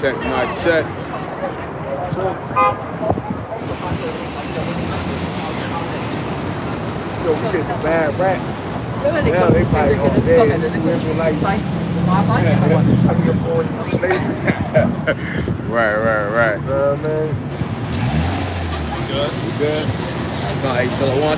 Check my check. Yo, we get the bad rap. Yeah, they probably go dead. Israelites. Right. Man. Good? We good? Hey, Shalom.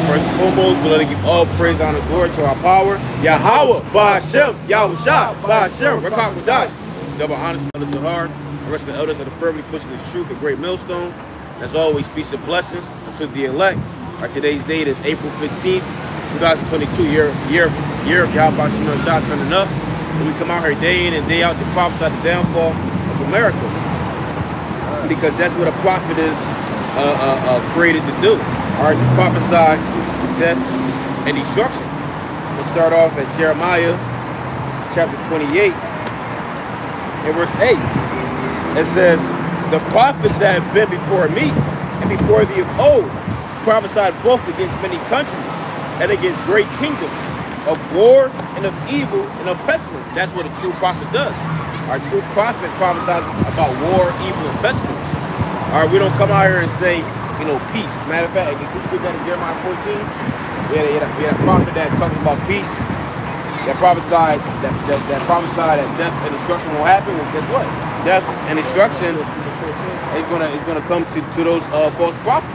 First and foremost, we're going to give all praise, honor, glory to our power. Yahweh, Ba'ashem, Yahushua, Ba'ashem, Rakak Wadash. Double honor to the heart. The rest of the elders of the firmly pushing this truth, a great millstone. As always, peace and blessings to the elect. Our today's date is April 15th, 2022, year of Yahweh Shemel Shah turning up. And we come out here day in and day out to prophesy the downfall of America. Because that's what a prophet is created to do. All right, to prophesy death and destruction. We'll start off at Jeremiah chapter 28 and verse 8. It says, the prophets that have been before me and before thee of old prophesied both against many countries and against great kingdoms, of war and of evil and of pestilence. That's what a true prophet does. Our true prophet prophesies about war, evil, and pestilence. All right, we don't come out here and say, you know, peace. Matter of fact, if you put that in Jeremiah 14, we had a prophet that talking about peace, that prophesied that death and destruction will happen. Well, guess what? Death and destruction is gonna come to those false prophets.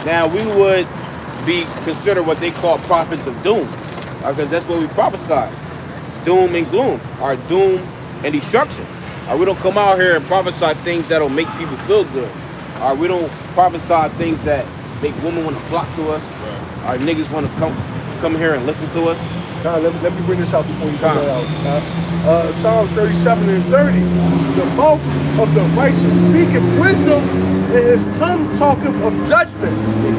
Now we would be considered what they call prophets of doom, because that's what we prophesy: doom and gloom, or doom and destruction. We don't come out here and prophesy things that'll make people feel good. We don't prophesy things that make women want to flock to us. Our niggas want to come here and listen to us. Let me bring this out before you bring that out. Psalms 37 and 30. The mouth of the righteous speaketh wisdom, and his tongue talketh of judgment. His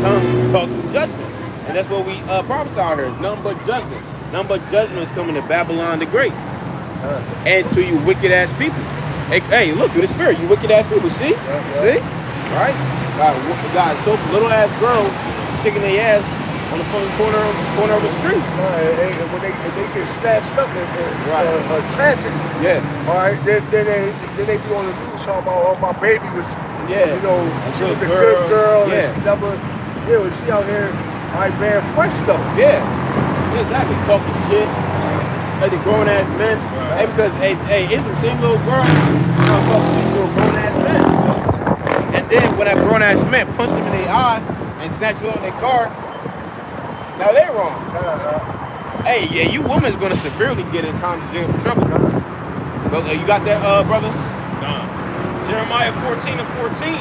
tongue talks of judgment. And that's what we prophesy out here. It's nothing but judgment. Nothing but judgment is coming to Babylon the Great. And to you wicked ass people. Hey, look, through the spirit, you wicked ass people, see? See? All right? God, so little ass girls shaking their ass on the corner of the street. When they get snatched up in traffic, all right, then they be on the news talking about, oh, my baby was, you know, she was a good girl, and she never, she out here, man, fresh stuff. Yeah, exactly, talking shit, like the grown ass men. Hey, because it's the same little girl, talking to a grown ass man. And then when that grown ass man punched them in their eye and snatched them out of their car, now they're wrong. Hey, yeah, you woman's gonna severely get in time to jail for trouble. You got that, brother? Jeremiah 14 and 14.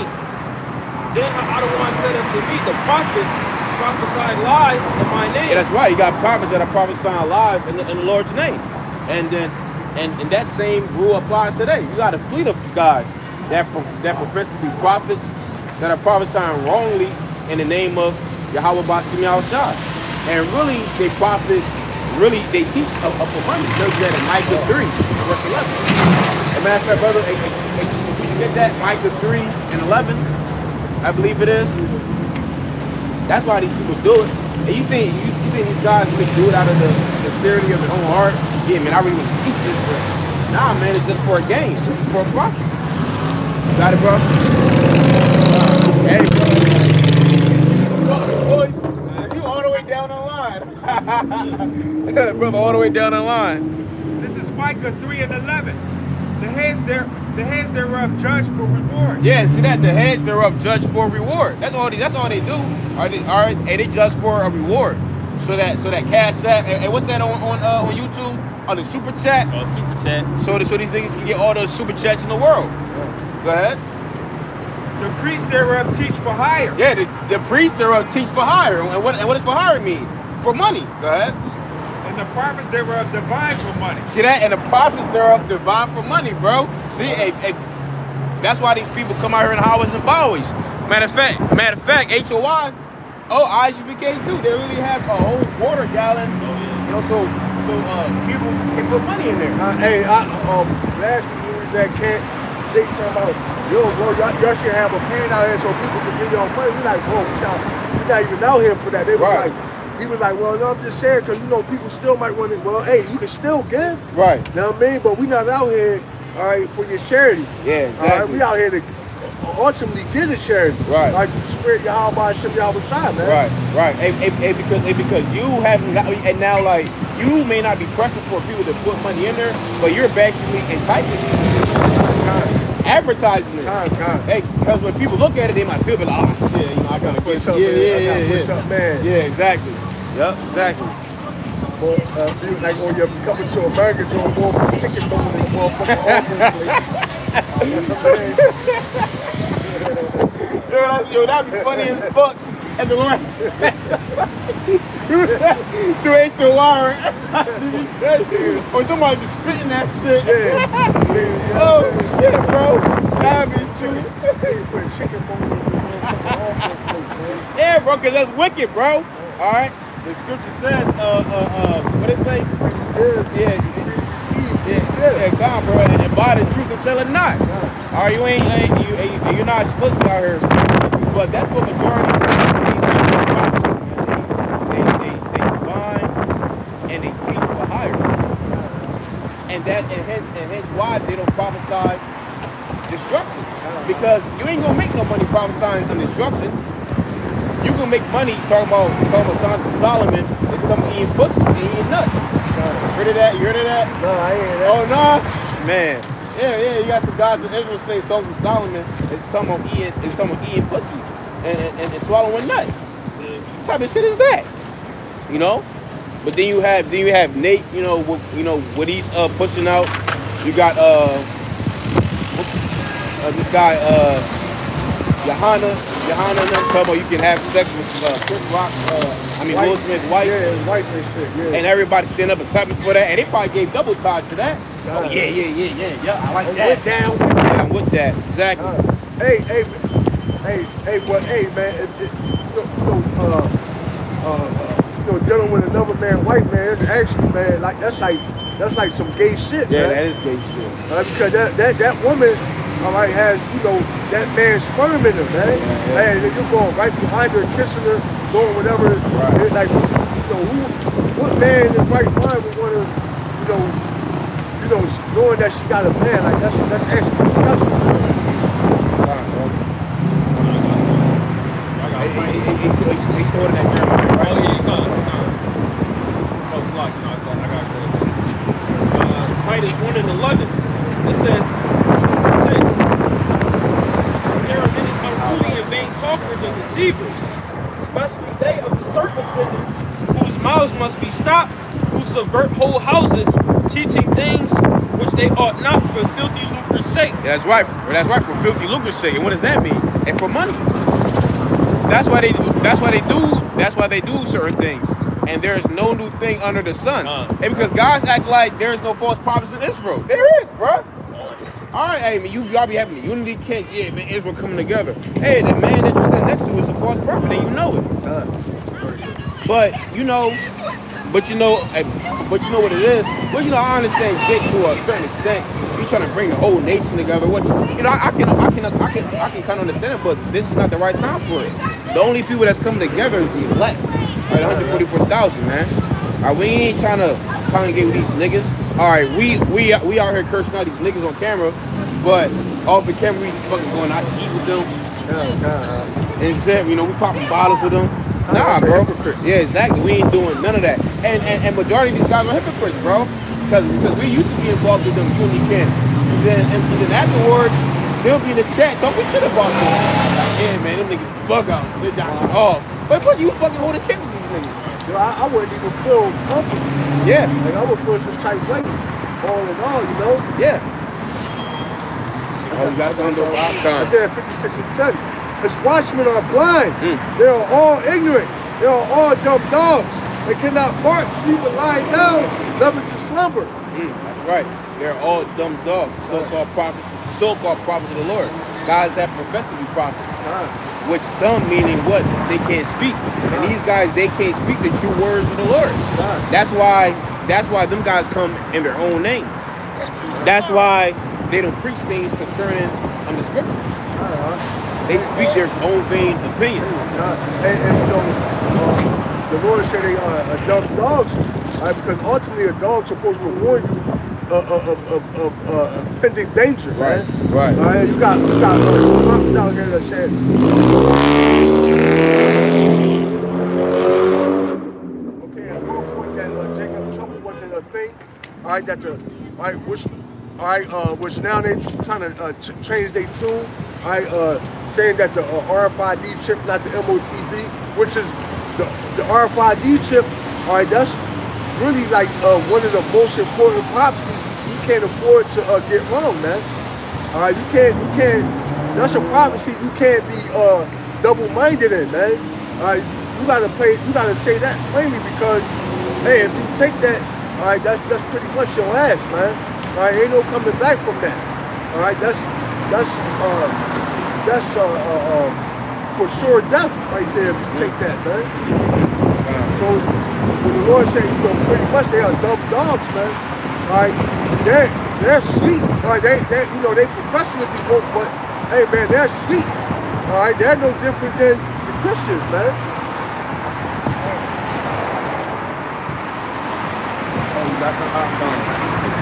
Then Adonai said unto me, the prophets prophesied lies in my name. Yeah, that's right. You got prophets that are prophesying lies in the Lord's name. And then and that same rule applies today. You got a fleet of guys that profess to be prophets that are prophesying wrongly in the name of Yahweh Ba'ashem Yahushua. And really, they teach for money. There's that in Micah 3, verse 11. As a matter of fact, brother, you get that Micah 3 and 11, I believe it is. That's why these people do it. And you think these guys really do it out of the sincerity of their own heart? Yeah, man, I really want to teach this, but nah, man, it's just for a game. It's for a profit. You got it, bro? Hey, bro. You all the way down the line. Look at that, brother, all the way down the line. This is Micah 3 and 11. The heads thereof judge for reward. Yeah, see that? The heads thereof judge for reward. That's all they do. All right, and they judge for a reward. So that Cash App, and what's that on YouTube? On the super chat? Oh, super chat. So these niggas can get all the super chats in the world. Go ahead. The priests thereof teach for hire. Yeah, the priests thereof teach for hire. And what does for hire mean? For money. Go ahead. And the prophets thereof divine for money. See that? And the prophets thereof divine for money, bro. See, that's why these people come out here in Howards and Bowies. Matter of fact, HOI, IGBK too. They really have a whole water gallon. You know, so people can put money in there. Last week we was at camp, Jake talking about, yo, bro, y'all should have a pen out here so people can get y'all money. We like, bro, we not even out here for that. They were like, he was like, well, no, I'm just saying, because, you know, people still might want to, well, hey, you can still give. Right. You know what I mean? But we not out here, all right, for your charity. Yeah, exactly. All right, we out here to ultimately get a charity. Right. Like, spread your how about shit y'all beside, man. Right. Because you have, and now, like, you may not be pressing for people to put money in there, but you're basically enticing advertising it. Hey, because when people look at it, they might feel like, oh shit, you know, I gotta push get up, man. Push up, man. Yeah, exactly. Yep, exactly. Well, like when you're coming to America, doing more chicken bone than the motherfucking Yo, that'd be funny as fuck. And the Lord, to H-O-R, or somebody just spitting that shit. Yeah. Oh shit, bro. That'd be true. Put chicken bone in the yeah, bro, because that's wicked, bro. All right. The scripture says, what it say? Yeah, God, bro, and buy the truth and sell it not. All right, you're not supposed to be out here, but that's what majority of they bind and they teach for hire, and hence why they don't prophesy destruction, because you ain't gonna make no money prophesying some destruction. You can make money talking about Sons of Solomon and some eating pussy and eating nuts. Heard of that? You heard of that? No, I ain't heard that. Oh no, man. Yeah. You got some guys in Israel say Sons of Solomon and someone eating pussy and swallowing nuts. What type of shit is that? You know? But then you have Nate. You know what he's pushing out. You got this guy Johanna, talking about you can have sex with Chris Rock, Will Smith's wife. Yeah, his wife and shit, yeah. And everybody stand up and clapping for that, and they probably gave double time for that. Oh, yeah, I like that. Down with that, exactly. Hey, man, dealing with another man, white man, it's actually, man, like that's like some gay shit, yeah, man. that is gay shit. Because that woman, all right, has, that man's sperm in her, man. And then you're going right behind her, kissing her, doing whatever. Right. It's like, what man in his right mind would want to, knowing that she got a man, like that's actually disgusting. He's throwing that Jeremiah, right? Oh, yeah, he's gone. Most likely, I got to Titus 1:11. It says, there are many unruly and vain talkers and deceivers, especially they of the circumcision, whose mouths must be stopped, who subvert whole houses, teaching things which they ought not for filthy lucre's sake. Yeah, that's right, for filthy lucre's sake. And what does that mean? And for money. That's why they do certain things. And there's no new thing under the sun. And because guys act like there's no false prophets in Israel. There is, bro. All right, hey, man, y'all be having the unity camps, yeah, man, Israel coming together. Hey, the man that you stand next to is a false prophet, and you know it. But you know what it is. Well, I understand Jake to a certain extent. You trying to bring the whole nation together. I can kind of understand it, but this is not the right time for it. The only people that's coming together is the elect. Right, 144,000, man. All right, we ain't trying to congregate with these niggas. All right, we out here cursing out these niggas on camera, but off the camera we fucking going out to eat with them. And instead, we popping bottles with them. Nah, bro. Yeah, exactly. We ain't doing none of that. And majority of these guys are hypocrites, bro. Because we used to be involved with them unity camps. And then afterwards, they'll be in the chat talking shit about them. Yeah, man, them niggas bug out. They down shit off. But what you fucking holding camp with these niggas? I wouldn't even feel comfortable. Yeah. Like, I would feel some type way. All in all, Yeah. Oh, you got to go into I said 56 and 10. His watchmen are blind. They are all ignorant. They are all dumb dogs. They cannot bark, sleep, and lie down, loving to slumber. That's right. They're all dumb dogs. So-called prophets of the Lord. Guys that profess to be prophets. Which dumb meaning what? They can't speak. And these guys, they can't speak the true words of the Lord. That's why them guys come in their own name. That's why they don't preach things concerning the scriptures. They speak their own vain opinions. And the Lord said they are dumb dogs, because ultimately a dog's supposed to warn you of pending danger, man. Right. You got prophets out here that said, okay, at one point that Jacob's trouble wasn't a thing, which now they trying to change their tune, saying that the RFID chip, not the MOTB, which is the RFID chip, that's really like one of the most important prophecies you can't afford to get wrong, man. You can't. That's a prophecy you can't be double-minded in, man. You gotta say that plainly, because hey, if you take that, that's pretty much your ass, man. Ain't no coming back from that. That's for sure death right there if you take that, man. So when the Lord said, pretty much they are dumb dogs, man. They're asleep. They professing to be woke, but hey, man, they're asleep. They're no different than the Christians, man. Oh, you got some hot guns.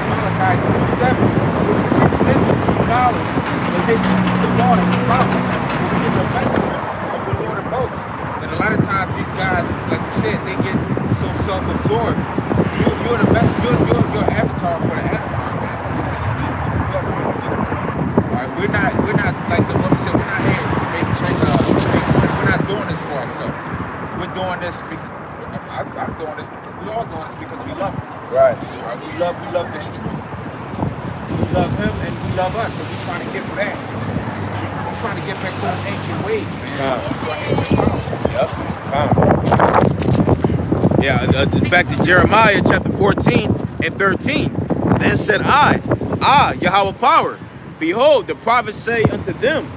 Malachi 2:7. $50 in case you see the law and the prophet, who is a messenger of the Lord of hosts. And a lot of times these guys, like you said, they get so self-absorbed. You're the best. You're avatar for the avatar. Alright, we're not like the brother said. We're not here to make money. We're not doing this for ourselves. We're doing this because I'm doing this. We're all doing this because we love him. Right. We love this truth. We love him and we love us. So we're trying to get back. We're trying to get back to the ancient ways, man. Yeah, back to Jeremiah chapter 14 and 13. Then said I, Yahweh power, behold, the prophets say unto them,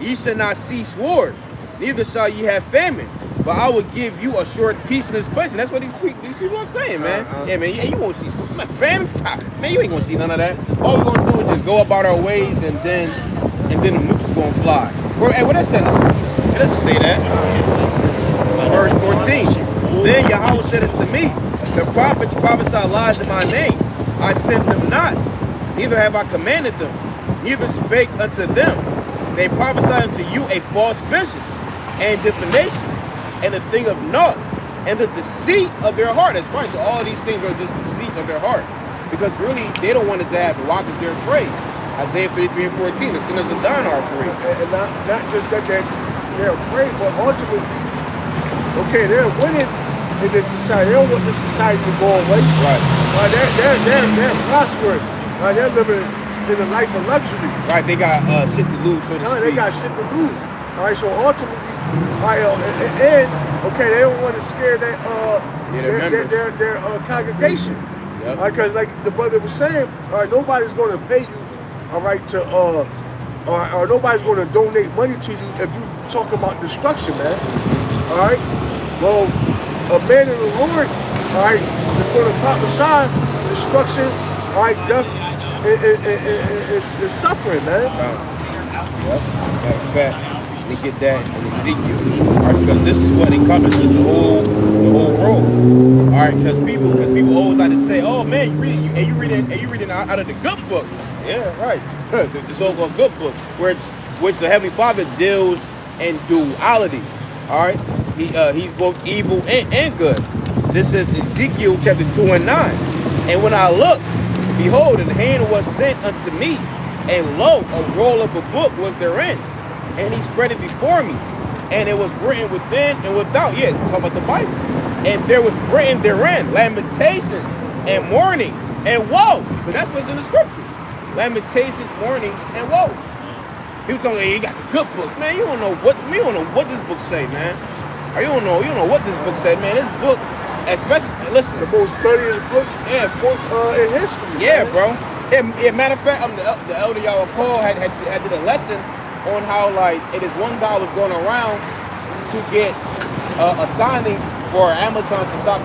ye shall not see sword, neither shall ye have famine, but I will give you a short peace in this place. And that's what these people are saying, man. Yeah, man, you won't see famine. Man, you ain't gonna see none of that. All we're gonna do is just go about our ways, and then the nukes is gonna fly. Hey, what that said in the scripture? It doesn't say that. Verse 14. Then Yahweh said unto me, the prophets prophesy lies in my name. I sent them not, neither have I commanded them, neither spake unto them. They prophesy unto you a false vision, and divination, and a thing of naught, and the deceit of their heart. That's right. So all these things are just deceits of their heart. Because really, they don't want it to happen. Why? Because they're afraid. Isaiah 53 and 14, the sinners of Zion are afraid. And not just that they're afraid, but ultimately, okay, they're winning in this society. They don't want this society to go away. Right. They're prospering. They're living in a life of luxury. Right. They got shit to lose, so to speak. They got shit to lose. All right. So ultimately, they don't want to scare their congregation. Yep. Because like the brother was saying, nobody's going to pay you, all right, to or nobody's going to donate money to you if you talk about destruction, man. All right. Well, a man in the Lord, all right, is going to prophesy destruction, all right, death, is suffering, man. Yep. Fact. We get that in Ezekiel, all right, because this is what encompasses the whole role, all right. Because people always like to say, "Oh man, you reading out of the good book." Yeah, right. The so-called good book, which the Heavenly Father deals in duality. All right, he's both evil and good. This is Ezekiel chapter 2 and 9. And when I looked, behold, and the hand was sent unto me, and lo, a roll of a book was therein. And he spread it before me, and it was written within and without. Yeah, talk about the Bible. And there was written therein lamentations and mourning and woe. So that's what's in the scriptures. Lamentations, mourning, and woe. People telling me, you got the good book, man. You don't know what this book say, man. Or you don't know what this book said, man. This book, especially, listen, the most studied book, in history. Yeah, man. Bro. Yeah, matter of fact, the elder Yahweh Paul had did a lesson on how, like, it is one guy was going around to get assignings for Amazon to stop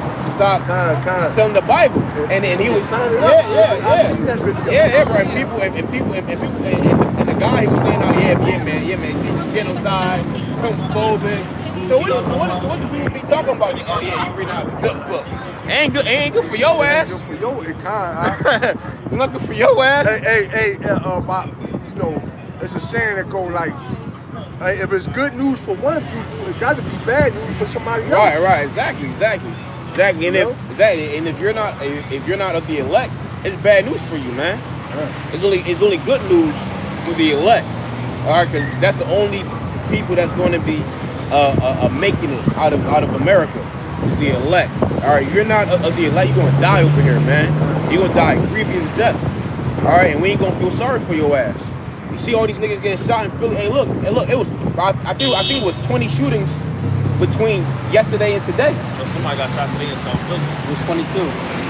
selling the Bible, and he was signing up. I seen that video. Yeah, right. People and the guy, he was saying, oh yeah, man, Jesus genocide, homophobic, So what do people be talking about? Oh yeah, you reading out a good book. Ain't good for your ass. Good for your It's not good for your ass. You know, there's a saying that go like, if it's good news for one people, it got to be bad news for somebody else. Right, exactly. And if you're not of the elect, it's bad news for you, man. It's only good news for the elect. All right, because that's the only people that's going to be making it out of America. Is the elect. All right, you're not of the elect. You're gonna die over here, man. You're gonna die grievous death. All right, and we ain't gonna feel sorry for your ass. You see all these niggas getting shot in Philly. Hey, look. It was I think it was 20 shootings between yesterday and today. Somebody got shot today in South Philly. It was 22.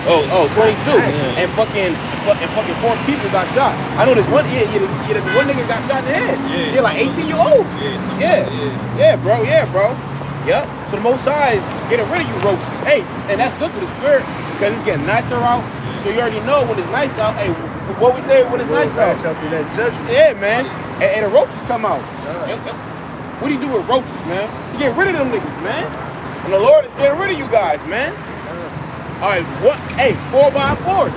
Oh, 22. Yeah. And fucking 4 people got shot. I know this one. One nigga got shot in the head. Yeah, like 18-year-old. Yeah, bro. Yeah. So the Most High is getting rid of you roaches. Hey, and that's good for the spirit because it's getting nicer out. So you already know when it's nice out. Hey, what we say when it's nice out? Yeah, man. And the roaches come out. What do you do with roaches, man? You get rid of them niggas, man. And the Lord is getting rid of you guys, man. All right, what? Hey, 4x4.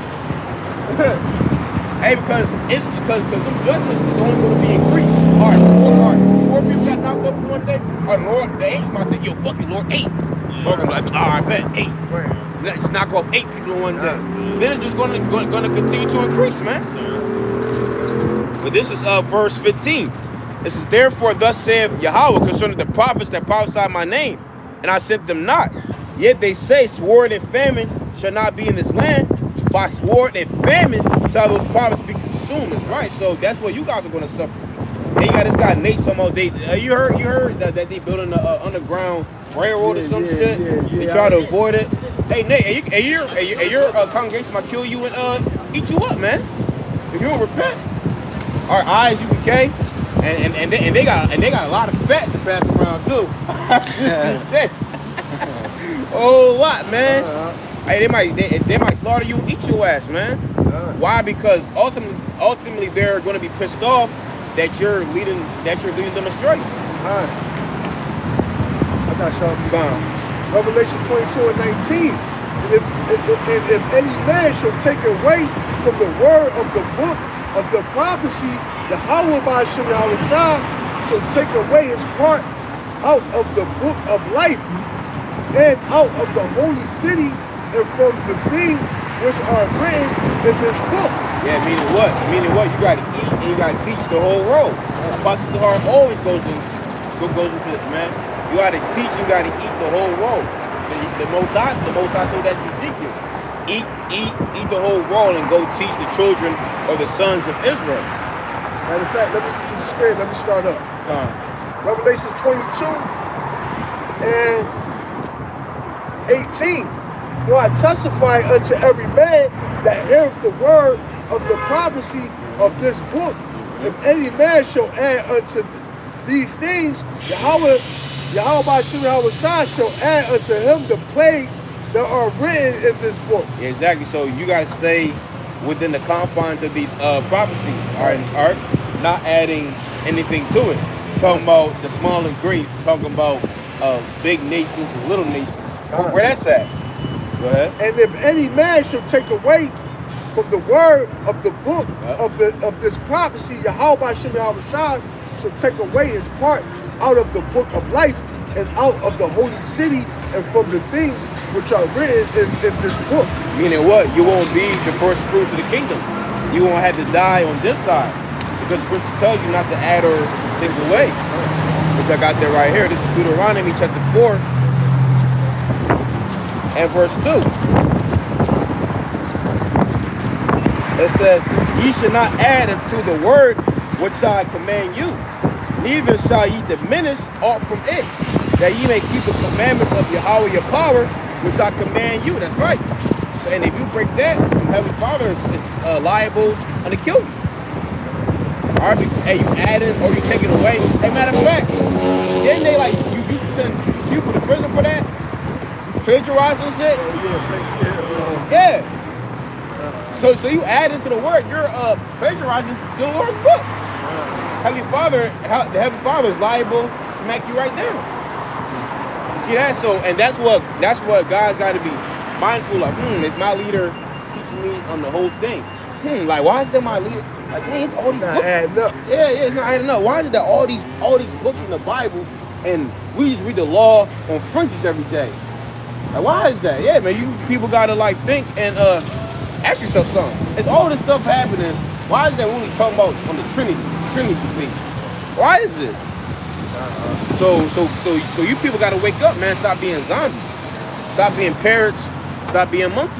Hey, because them judgments is only going to be increased. All right, 4 people got knocked up in one day. All right, Lord, the angel might say, yo, fucking Lord, 8. Lord, like, I bet 8. Let's knock off 8 people in one day. Then it's just going to continue to increase, man. But this is verse 15. This is therefore thus saith Yahweh concerning the prophets that prophesy my name, and I sent them not. Yet they say, sword and famine shall not be in this land. By sword and famine shall those prophets be consumed. That's right. So that's what you guys are going to suffer. And you got this guy Nate talking about you heard that they building an underground railroad or some shit. They try to avoid it. Hey Nate, your congregation might kill you and eat you up, man. If you don't repent. Our ISUPK, and they got a lot of fat to pass around too. Oh, lot, man. Hey, they might slaughter you and eat your ass, man. Why? Because ultimately they're going to be pissed off that you're leading them astray. I got something. Revelation 22 and 19. If any man shall take away from the word of the book of the prophecy, the Yahweh shall take away his part out of the book of life, and out of the holy city, and from the things which are written in this book. Yeah, meaning what? You gotta eat and you gotta teach the whole world. Apostle Heart always goes into this, man. You gotta teach, you gotta eat the whole world. The Most High told that to Ezekiel. Eat the whole world and go teach the children of the sons of Israel. Matter of fact, let me start up. Revelation 22 and 18. For I testify unto every man that heareth the word of the prophecy of this book. If any man shall add unto these things, Yahweh shall add unto him the plagues that are written in this book. Yeah, exactly. So you guys stay within the confines of these prophecies, all right? Not adding anything to it. Talking about the small and great. Talking about big nations and little nations. Where that's at? Go ahead. And if any man shall take away from the word of the book of this prophecy, Yahweh shall take away his part out of the book of life and out of the holy city and from the things which are written in this book. Meaning what? You won't be the first fruits of the kingdom. You won't have to die on this side. Because the scriptures tell you not to add or take away. Which I got there right here. This is Deuteronomy chapter 4 and verse 2. It says, ye shall not add unto the word which I command you, neither shall ye diminish aught from it, that ye may keep the commandments of Yahweh your power, which I command you. That's right. So, and if you break that, the Heavenly Father is liable to kill you. All right, hey, you add it or you take it away. Hey, matter of fact, didn't they like you used to send people to prison for that? Plagiarizing shit? Yeah. So you add into the word, you're plagiarizing the Lord's book. The Heavenly Father is liable to smack you right down. See that? So, and that's what guys got to be mindful of. Is my leader teaching me on the whole thing? Like, why is that my leader? Like, hey, it's all these books. Adding up. Yeah, it's not adding up. Why is it that all these books in the Bible and we just read the law on fringes every day? Like, why is that? Yeah, man, you people gotta like think and ask yourself something. It's all this stuff happening. Why is that when we talking about on the Trinity thing? Why is it? So you people gotta wake up, man. Stop being zombies. Stop being parrots. Stop being monkeys.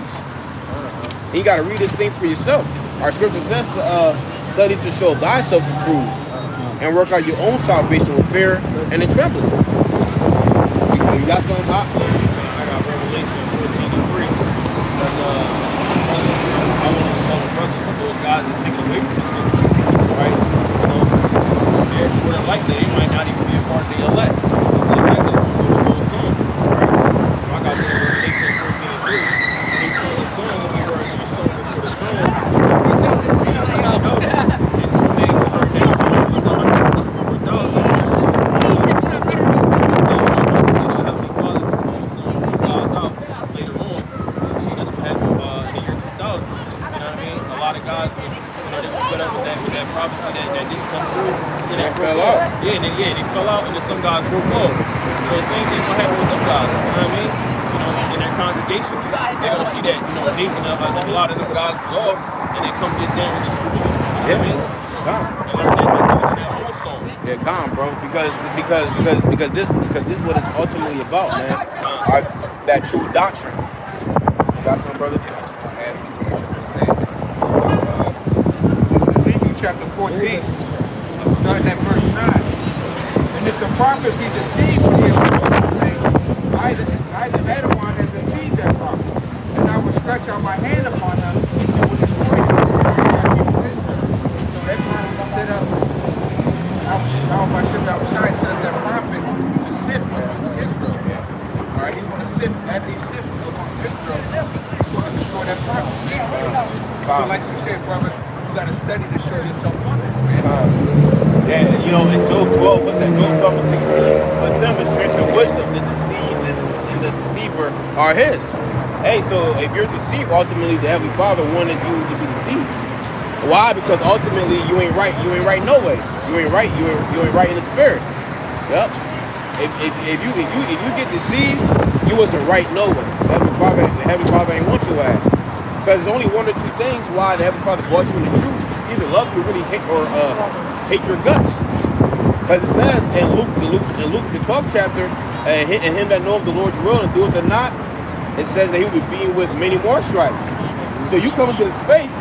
And you gotta read this thing for yourself. Our scripture says to study to show thyself approved and work out your own salvation with fear and in trembling. You got something, Pop? I got Revelation 14:3. Because I want to tell the brothers that those guys are taken away from the scripture, right? They're more than likely they might not even be a part of the elect. The elect is going to the whole song, right? So I got Revelation 14:3. And they sung a song that we heard in the song before the throne. Yeah, they fell out, and then some guys broke off. So the same thing will happen with them guys. You know what I mean? You know, in their congregation, they're gonna see that, you know, Nathan, a lot of them guys was off, and they come get down with the truth. You know what I mean? And learn that whole song. Yeah, calm, bro. Because this is what it's ultimately about, man. That true doctrine. You got something, brother? This is Ezekiel chapter 14. Starting at verse 9. And if the prophet be deceived, neither Edom has deceived that prophet. And I will stretch out my hand upon him and will destroy him. So that time he set up, our Shai says that prophet to sift amongst Israel. Alright, he's going to sift, as he sifts amongst Israel, he's going to destroy that prophet. So like you said, brother, you got to study to show yourself wonders, man. Yeah, you know, in Job 12, what's that? Job 12 and 16. But them is strength and wisdom, the deceived and the deceiver are his. Hey, so if you're deceived, ultimately the Heavenly Father wanted you to be deceived. Why? Because ultimately you ain't right. You ain't right no way. You ain't right. You ain't right in the spirit. Yep. If you get deceived, you wasn't right no way. The Heavenly Father ain't want your ass. Because there's only one or two things why the Heavenly Father brought you in the truth. Either love you really hate or hate your guts. Because it says in Luke the 12th chapter, and him that knoweth the Lord's will and doeth it not, it says that he will be being with many more stripes. So you come into this faith,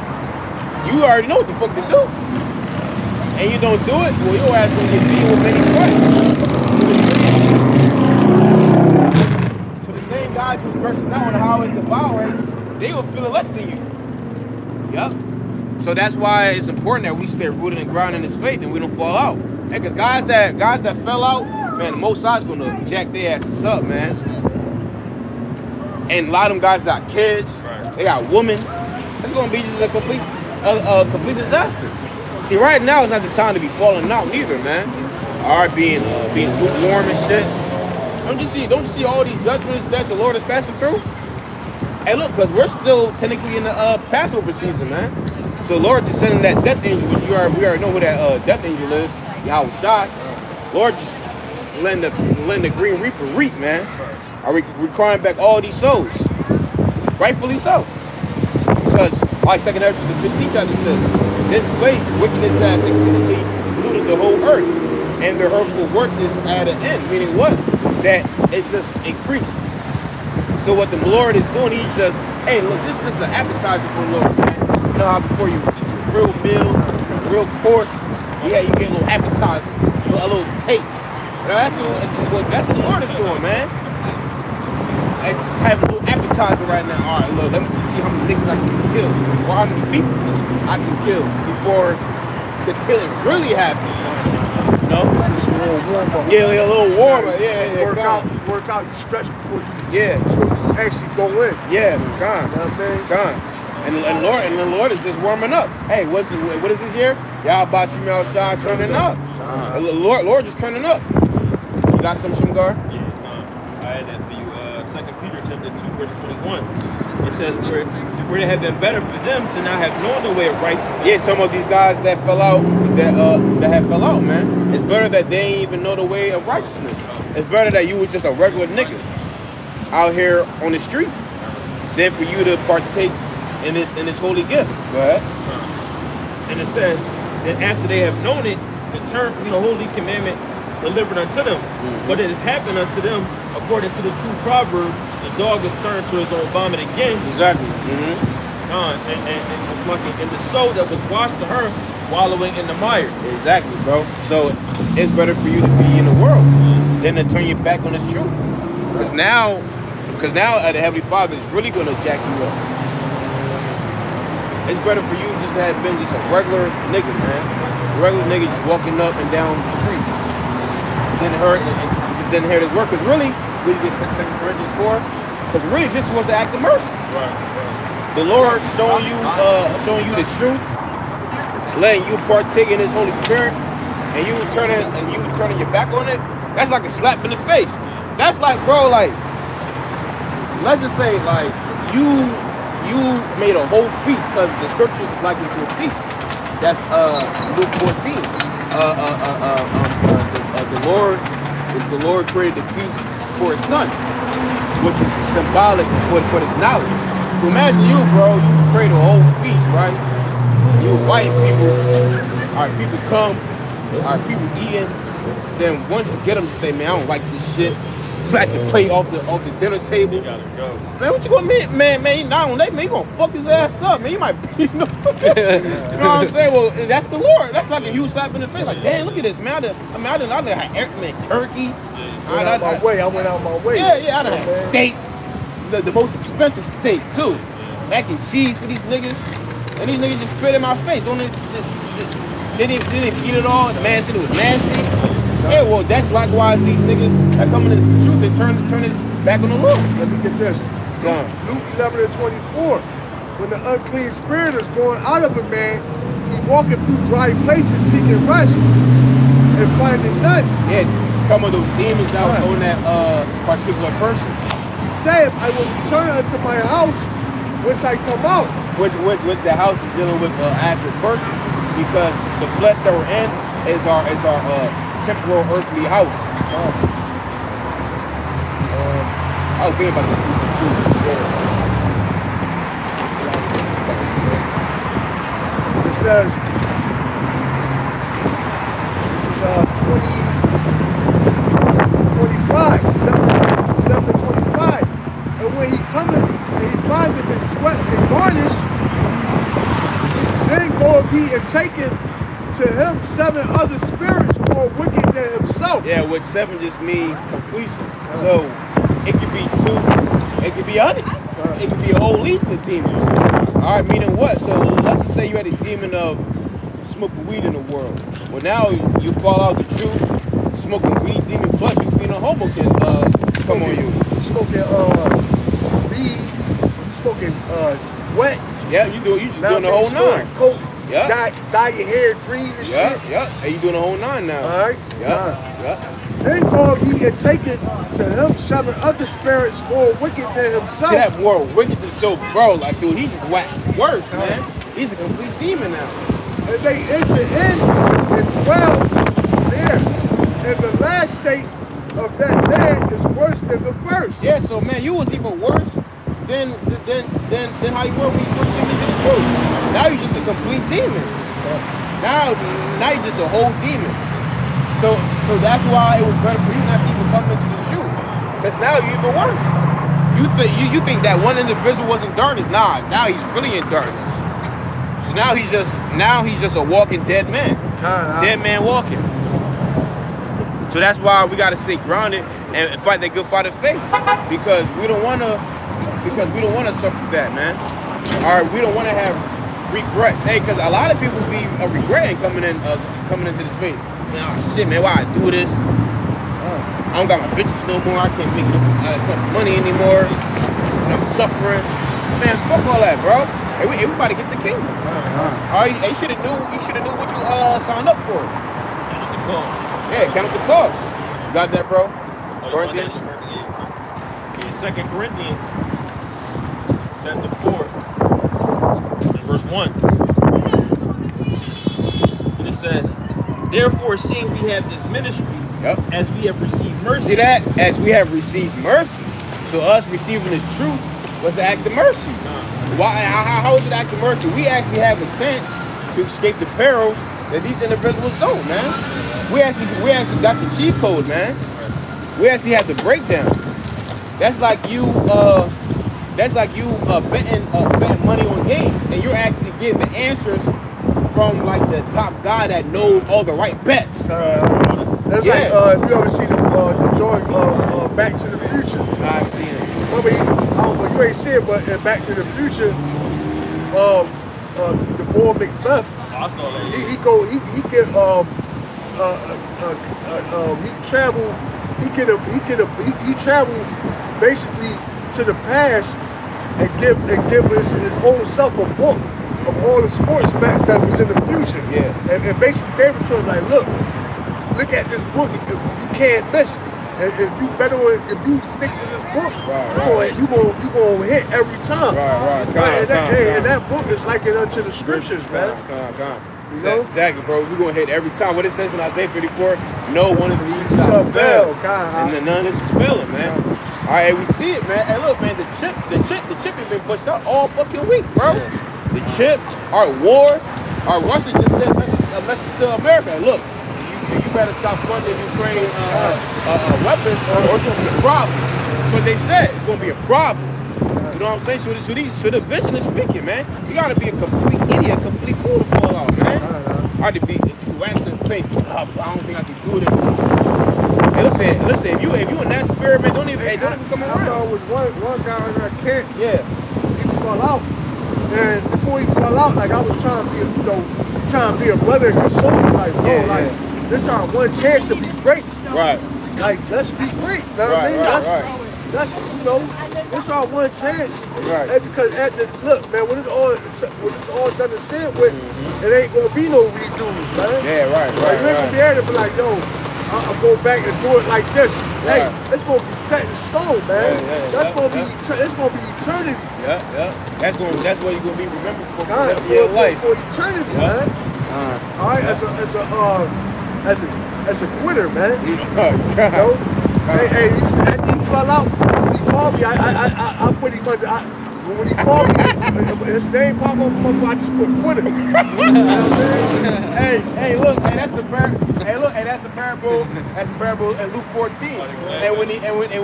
you already know what the fuck to do. And you don't do it, well, your ass gonna get beaten with many stripes. So the same guys who's cursing out on the highways and byways, they will feel less than you. Yep. So that's why it's important that we stay rooted and grounded in this faith and we don't fall out. Hey, because guys that fell out, man, the Most High's gonna jack their asses up, man. And a lot of them guys got kids, they got women. It's gonna be just a complete disaster. See, right now is not the time to be falling out neither, man. All right, being lukewarm and shit. Don't you see all these judgments that the Lord is passing through? Hey, look, because we're still technically in the Passover season, man. So the Lord just sending that death angel, which we already know who that death angel is, Yahweh Shai. Lord just letting the Green Reaper reap, man. Are we crying back all these souls? Rightfully so. Because, like 2nd Ezra the 15th chapter says, this place, wickedness hath exceedingly polluted the whole earth, and their hurtful works is at an end. Meaning what? That it's just increased. So what the Lord is doing, he's just, hey, look, this is just an appetizer for the Lord, man. You know how before you eat your real meal, real course, yeah, you get a little appetizer, a little taste. That's what the Lord is doing, man. I just have a little appetizer right now. All right, look, let me just see how many niggas I can kill, or how many people I can kill before the killing really happens. You know? This is a little warm-up. Yeah, a little warmer. Yeah. Work out, you stretch before you actually go in. Yeah, gone. You know what I mean? Gone. And the Lord is just warming up. Hey, what is this year? Yahweh Shai turning up. The Lord just turning up. You got some Shamgar? Yeah, I I had that for you. 2 Peter chapter 2, verse 21. It says, where it had been better for them to not have known the way of righteousness. Yeah, talking about these guys that fell out, that have fell out, man. It's better that they ain't even know the way of righteousness. It's better that you was just a regular nigga out here on the street than for you to partake in this holy gift. Go ahead. And it says that after they have known it, the turn from the holy commandment delivered unto them. But it has happened unto them according to the true proverb, the dog is turned to his own vomit again. Exactly. And the soul that was washed to her wallowing in the mire. Exactly, bro. So it's better for you to be in the world than to turn your back on this truth. Because now the Heavenly Father is really gonna jack you up. It's better for you just to have been just a regular nigga, man. A regular nigga just walking up and down the street. Didn't hear this word. Because really, we get 2 Corinthians 4. Because really, this was an act of mercy. Right. The Lord showing you the truth, letting you partake in His Holy Spirit, and you turning your back on it. That's like a slap in the face. That's like, bro, like, let's just say, like, you made a whole feast because the scriptures is like into a feast. That's Luke 14. The Lord created the feast for His Son, which is symbolic for the knowledge. So imagine you, bro, you create a whole feast, right? You invite people, all right, people come, all right, people eating. Then one just get them to say, man, I don't like this shit. Slap the plate off the dinner table. You gotta go. Man, what you gonna man, not on that, man, you gonna fuck his ass up, man. You might beat him up. You know what I'm saying? Well, that's the Lord. That's like a huge slap in the face. Like, damn, look at this, man. I done had turkey. I went out my way. Yeah, I done had steak. The most expensive steak, too. Mac and cheese for these niggas. And these niggas just spit in my face. They didn't eat it all. The man said it was nasty. Yeah, well, that's likewise these niggas that come into the truth and turn it back on the Lord. Let me get this. Luke 11 and 24. When the unclean spirit is going out of a man, he walking through dry places seeking rest and finding none. Yeah, come on, those demons that was on that particular person. He said, I will return unto my house once I come out. Which the house is dealing with an actual person, because the flesh that we're in is our temporal earthly house. I was thinking about this too. It says, this is 25, 11 to 25. And when he cometh and he findeth it swept and garnished, then goeth he and taketh to him 7 other spirits more wicked than himself. Yeah, which 7 just means completion. So it could be 2, it could be 100, it could be a whole legion of demons. All right, meaning what? So let's just say you had a demon of smoking weed in the world. Well, now you fall out the truth, smoking weed demon, plus you being a homo kid. Come on, you smoking weed, smoking wet. Yeah, you just doing the whole 9. Coke. Yeah. Dye your hair green and shit. Yeah. And you doing the whole 9 now. All right. Yeah. Then goeth he and taketh to him 7 other spirits more wicked than himself. Yeah, more wicked than so, bro. Like, so he's worse, man. He's a complete demon now. And they enter in and dwell there. And the last state of that man is worse than the first. Yeah, so man, you was even worse than how you were when you first came into the truth. Now you're just a complete demon. Now you're just a whole demon. So that's why it was better for you not to even come into the truth. Because now you're even worse. You think that one individual was in darkness? Nah, now he's really in darkness. So now he's just a walking dead man. Dead man walking. So that's why we gotta stay grounded and fight that good fight of faith. Because we don't wanna suffer that, man. Alright, we don't wanna have regrets. Hey, because a lot of people be regretting coming into this faith. Man, oh shit, man, why I do this? I don't got my bitches no more. I can't make as much money anymore. And I'm suffering. Man, fuck all that, bro. Hey, everybody get the kingdom. Alright, you should have knew what you signed up for. Count the cost. Yeah, count the cost. You got that, bro? Corinthians. 2 Corinthians chapter 4 and verse 1. And it says, therefore, seeing we have this ministry, as we have received mercy. See that? As we have received mercy. So us receiving this truth was an act of mercy. Why? How is it an act of mercy? We actually have a chance to escape the perils that these individuals don't, man. We actually got the cheat code, man. We actually have the breakdown. That's like you betting money on games, and you're actually getting the answers from like the top guy that knows all the right bets. That's like if you ever see the joint Back to the Future. I've seen it. Remember, you ain't seen it, but in Back to the Future, the boy Macbeth, I saw that. He travel basically to the past and give his own self a book of all the sports back that was in the future. Yeah. And basically gave it to him like, look at this book. You can't miss it. And if you stick to this book, you gonna hit every time. And that book is like it unto the scriptures, man. You know? Exactly, bro. We're gonna hit every time. What it says in Isaiah 54, no one of these shall fail. And the none is failing, man. Alright, we see it, man. Hey, look, man, the chip has been pushed out all fucking week, bro. The chip, our war, our Russia just sent a message to America. Look, you better stop funding Ukraine weapons or it's gonna be a problem. That's what they said. It's gonna be a problem. You know what I'm saying? So the vision is speaking, man. You gotta be a complete idiot, a complete fool to fall out, man. Hard to be waxing fake. I don't think I can do this. Hey, listen. If you in that spirit, man, don't even come around. I know it was one guy in that camp. Yeah. He fell out, and before he fell out, like I was trying to be, a brother and a soldier, like bro, this our one chance to be great. Right. Like let's be great. You know what I mean? That's it's our one chance. Right. And because look, man, when it's all done and said with, it ain't gonna be no redos, man. Yeah, right. You ain't gonna be able to be like, yo, I'll go back and do it like this. Hey, it's gonna be set in stone, man. It's gonna be eternity. Yeah. That's where you're gonna be remembered for life. For eternity, man. All right, as a quitter, man. You know? Hey, after he fell out, he called me. I put him under. When he called me, his name popped up. I just put quitter. You know what I'm saying? Hey, look, that's the parable. That's the parable in Luke 14. And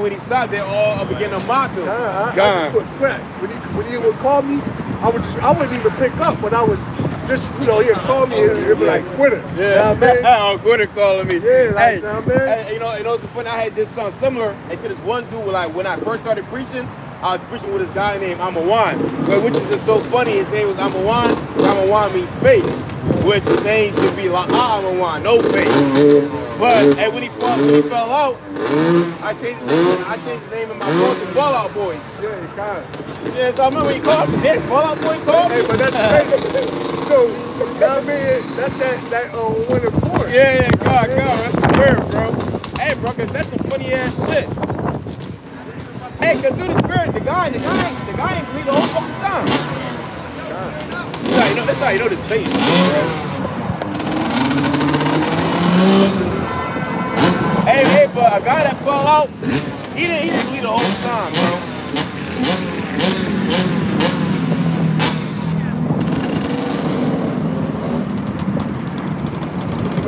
when he stopped, they all began to mock him. I just put quitter. When he would call me, I wouldn't even pick up, but I was. Just, he'd call me and it'd be like, quitter. Yeah, you know what I mean? Quitter calling me. Yeah, like, you know what I mean? Hey, you know, it's funny, I had this song similar to this one dude, like, when I first started preaching, I was preaching with this guy named Amawan, which is just so funny. His name was Amawan. Amawan means face, which his name should be like Amawan, no face. But when he fell out, I changed the name of my boy to Fall Out Boy. Yeah, you kind of. Yeah, so I remember when he called me, then Fall Out Boy called me. Hey, but that's the thing. So, you know what I mean? That's that one of course. Yeah, God, that's weird, bro. Hey, bro, cause that's some funny ass shit. Hey, cause through the spirit, the guy ain't bleed the whole fucking time. That's how you know this face, bro. Hey, but a guy that fell out, he didn't bleed the whole time, bro.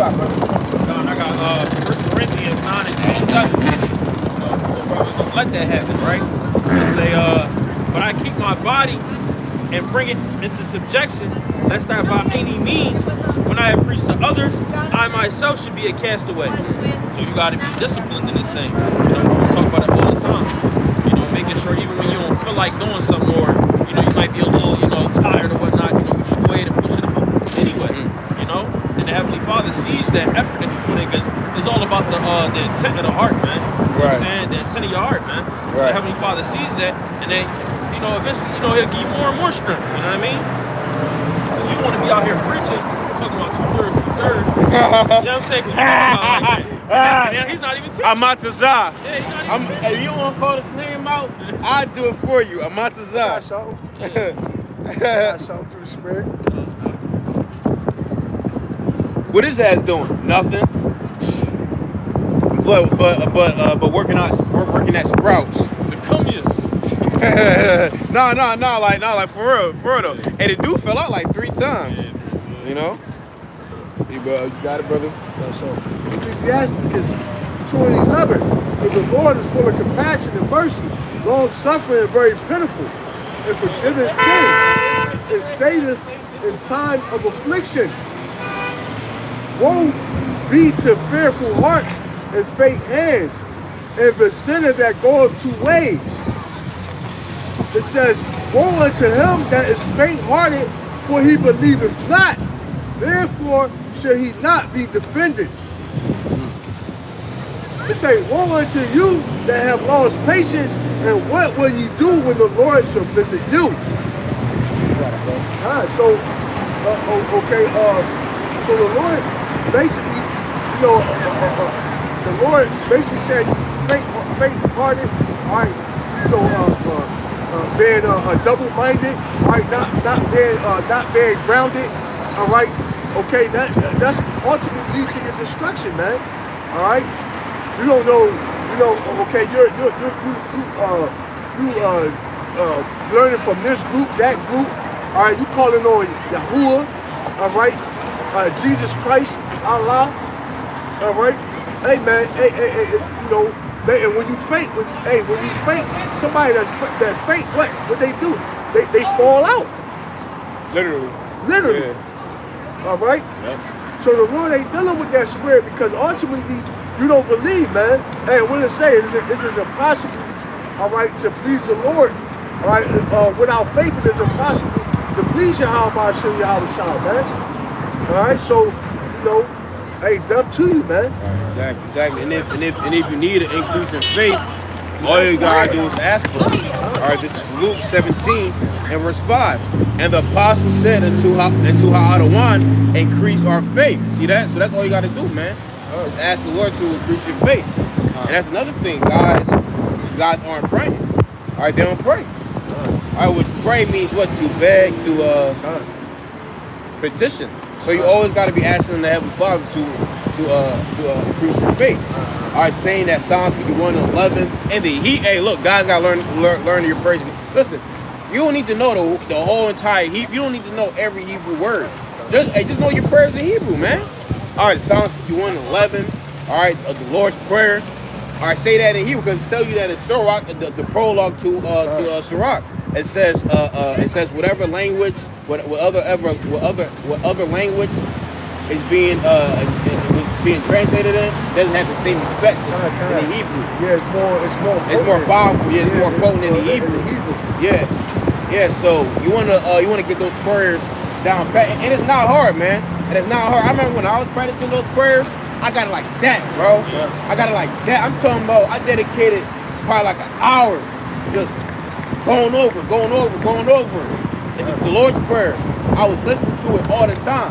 I got 1 Corinthians 9 and 27. Brothers don't let that happen, right? They say, but I keep my body and bring it into subjection, lest that by any means, when I have preached to others, I myself should be a castaway. So you got to be disciplined in this thing. You know, we talk about it all the time. You know, making sure even when you don't feel like doing something, or you know, you might be a little, tired or whatnot. You know, you just go ahead and push it out anyway. You know. And the Heavenly Father sees that effort that you put in, because it's all about the intent of the heart, man. You know what I'm saying? The intent of your heart, man. So the Heavenly Father sees that, and then, eventually, He'll give you more and more strength. You know what I mean? You want to be out here preaching, talking about two-thirds. You know what I'm saying? 'Cause you talk about like that. He's not even teaching. Amatazah. Yeah, he's not even teaching. If you want to call his name out, I'll do it for you. Amatazah. I got something. I got something through the Spirit. What his ass doing? Nothing. But working at Sprouts. The communist. No, like for real though. And the dude fell out like 3 times. You know? You got it, brother? So, Ecclesiastes 2:11. For the Lord is full of compassion and mercy, long suffering and very pitiful, and forgiving sins, and saveth in time of affliction. Woe be to fearful hearts and faint hands, and the sinner that goeth 2 ways. It says, woe unto him that is faint-hearted, for he believeth not. Therefore shall he not be defended. It say, woe unto you that have lost patience, and what will you do when the Lord shall visit you? So the Lord basically, the Lord basically said, faint-hearted, all right, being double-minded, all right, not very grounded, all right, okay, that's ultimately lead to your destruction, man, all right. You don't know, okay, you learning from this group, that group, all right, you calling on Yahuwah, all right, Jesus Christ, Allah, all right, hey man, hey, and when you faint, somebody that faint, what they do? They fall out. Literally. Yeah. All right. Yep. So the Lord ain't dealing with that spirit because ultimately you don't believe, man. Hey, what it say? It is impossible, all right, to please the Lord, all right. Without faith, it is impossible to please Yahweh, man. All right. So hey, up to you, man. Exactly. And if you need an increase in faith, all you gotta do is ask for it. All right, this is Luke 17 and verse 5. And the apostle said unto Hadawan, increase our faith. See that? So that's all you gotta do, man. Just ask the Lord to increase your faith. And that's another thing, guys aren't praying. All right, they don't pray. All right, what pray means what? To beg, to petition. So you always got to be asking the Heavenly Father to increase your faith. All right, saying that Psalms 51:11 and the hey, look, guys got to learn your praise. Listen, you don't need to know the whole entire Hebrew. You don't need to know every Hebrew word. Just know your prayers in Hebrew, man. All right, Psalms 51:11. All right, the Lord's Prayer. All right, say that in Hebrew because it tells you that it's Sirach, the prologue to Sirach. It says whatever language, what other language is being translated in doesn't have the same effect in the Hebrew. Yeah, it's more powerful. Yeah, it's more potent in the Hebrew. Yeah. So you wanna get those prayers down pat, and it's not hard, man. And it's not hard. I remember when I was practicing those prayers, I got it like that, bro. I got it like that. I'm talking about I dedicated probably like an hour just going over. The Lord's Prayer. I was listening to it all the time,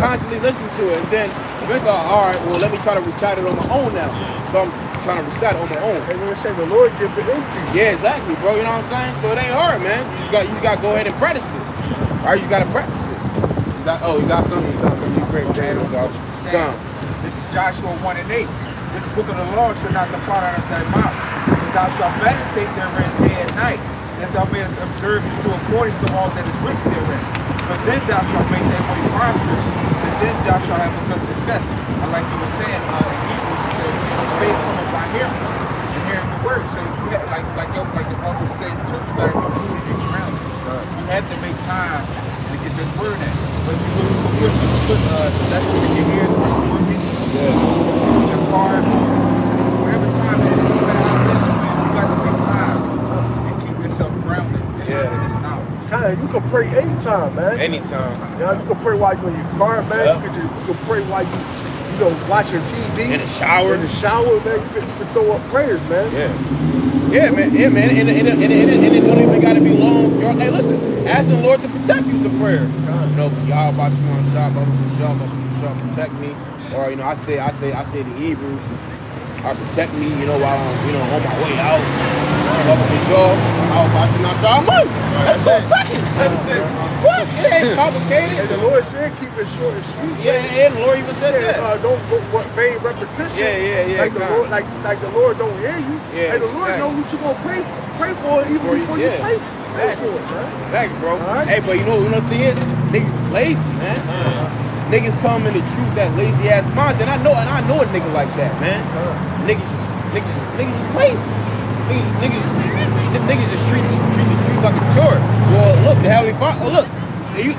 constantly listening to it, and then eventually, all right, well, let me try to recite it on my own now. So I'm trying to recite it on my own. And when they say the Lord gives the increase. Yeah, exactly, bro. You know what I'm saying? So it ain't hard, man. You got to go ahead and practice it. All right, you got to practice it. You got something. You great, man. This is Joshua 1:8. This book of the law shall not depart out of thy mouth. Thou shalt meditate therein day and night, that thou mayest observe to do according to all that is written therein. For then thou shalt make thy way prosperous, and then thou shalt have a good success. And like you were saying, in Hebrew, it says, faith cometh by hearing, and hearing the word. So you have, like the brother said too, you got to be rooted and grounded. You have to make time to get this word in. But you put the lesson in your ears when you're working, your car, whatever time it is, no matter how disciplined, you got to make time and keep yourself grounded in this knowledge. You can pray anytime, man. Anytime. Yeah, you can pray while you're in your car, man. Yep. You can pray while you watching TV. In the shower. Man. You can throw up prayers, man. Yeah, man. And it don't even got to be long. Hey, listen, ask the Lord to protect you some prayer. You know, y'all about to shall protect me. Or, you know, I say the Hebrew, protect me, you know, while I'm, you know, on my way out. That's 2 seconds. That's it. What? It ain't complicated. And the Lord said keep it short and sweet. Yeah, the Lord even said that. Don't go vain repetition. Yeah. Like the Lord, like the Lord don't hear you. Yeah, and the Lord knows what you're gonna pray for even before you pray for it, man. Exactly, bro. Right. Hey, but you know the thing is, niggas is lazy, man. Niggas come in the truth that lazy ass mindset. And I know a nigga like that, man. Niggas just lazy. Niggas just treat the truth like a chore. Well, look, the Heavenly Father. Look, you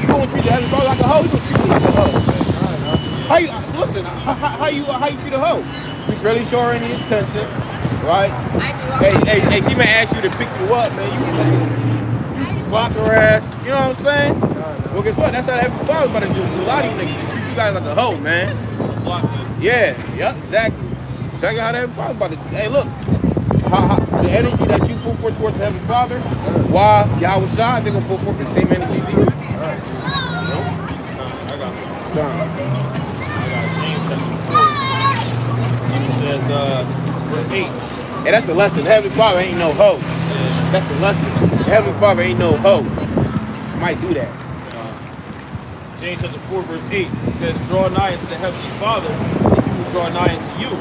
don't treat the Heavenly Father like a hoe. You don't treat me like a hoe. How you treat a hoe? You really show her any attention, right? Hey, she may ask you to pick you up, man. You block her ass. You know what I'm saying? Well, guess what? That's how the Heavenly Father's about to do it to a lot of you niggas. They treat you guys like a hoe, man. Yeah, exactly. Exactly how the Heavenly Father's about to. Hey, look. The energy that you put forth towards the Heavenly Father, while Yahweh Shai, they're going to put forth the same energy to you. I got James 4. It says, verse 8. Hey, that's a lesson. The Heavenly Father ain't no hoe. That's a lesson. The Heavenly Father ain't no hoe. Might do that. James chapter 4, verse 8. It says, draw nigh unto the Heavenly Father, and he will draw nigh unto you.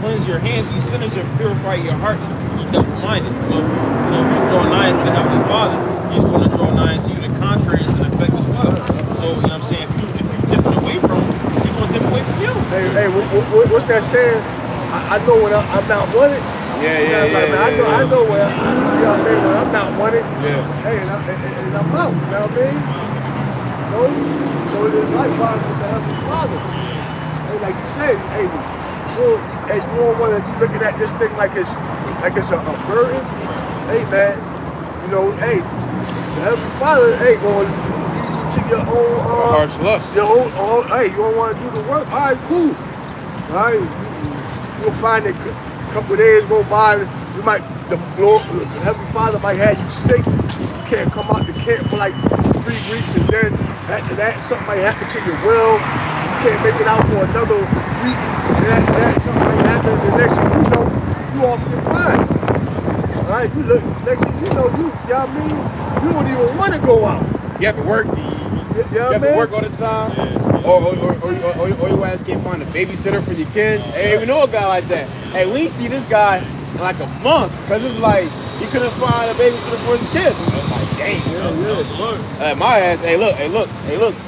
Cleanse your hands, ye sinners, and purify your hearts, ye double-minded. So if you draw nigh to the Heavenly Father, He's going to draw nigh to you. The contrary is an effect as well. So, you know what I'm saying? If you dipping away from Him, He's going to dip away from you. Hey, what's that saying? I know when I'm not wanted. Yeah. I know when you know what I mean, when I'm not wanted. Yeah. Hey, and I'm out. You know what I mean? So it is likewise with the Heavenly Father. Hey, like you said, hey, you don't want to be looking at this thing like it's a burden. Hey, man, you know, hey, the Heavenly Father, hey, going to lead you to your own heart's lust. Your own, hey, you don't want to do the work. All right, cool. All right, you'll find that a couple of days go by, you might the Heavenly Father might have you sick. You can't come out the camp for like 3 weeks, and then after that, something might happen to your will. You can't make it out for another week. That something might happen, and the next thing you know, you off your mind. All right, you look. Next thing you know what I mean? You don't even want to go out. You have to work. You have to work all the time. Or your ass can't find a babysitter for your kids. Hey, we know a guy like that. Hey, we ain't see this guy in like a month because it's like he couldn't find a babysitter for his kids. I was like, dang. Hey, my ass. Hey, look,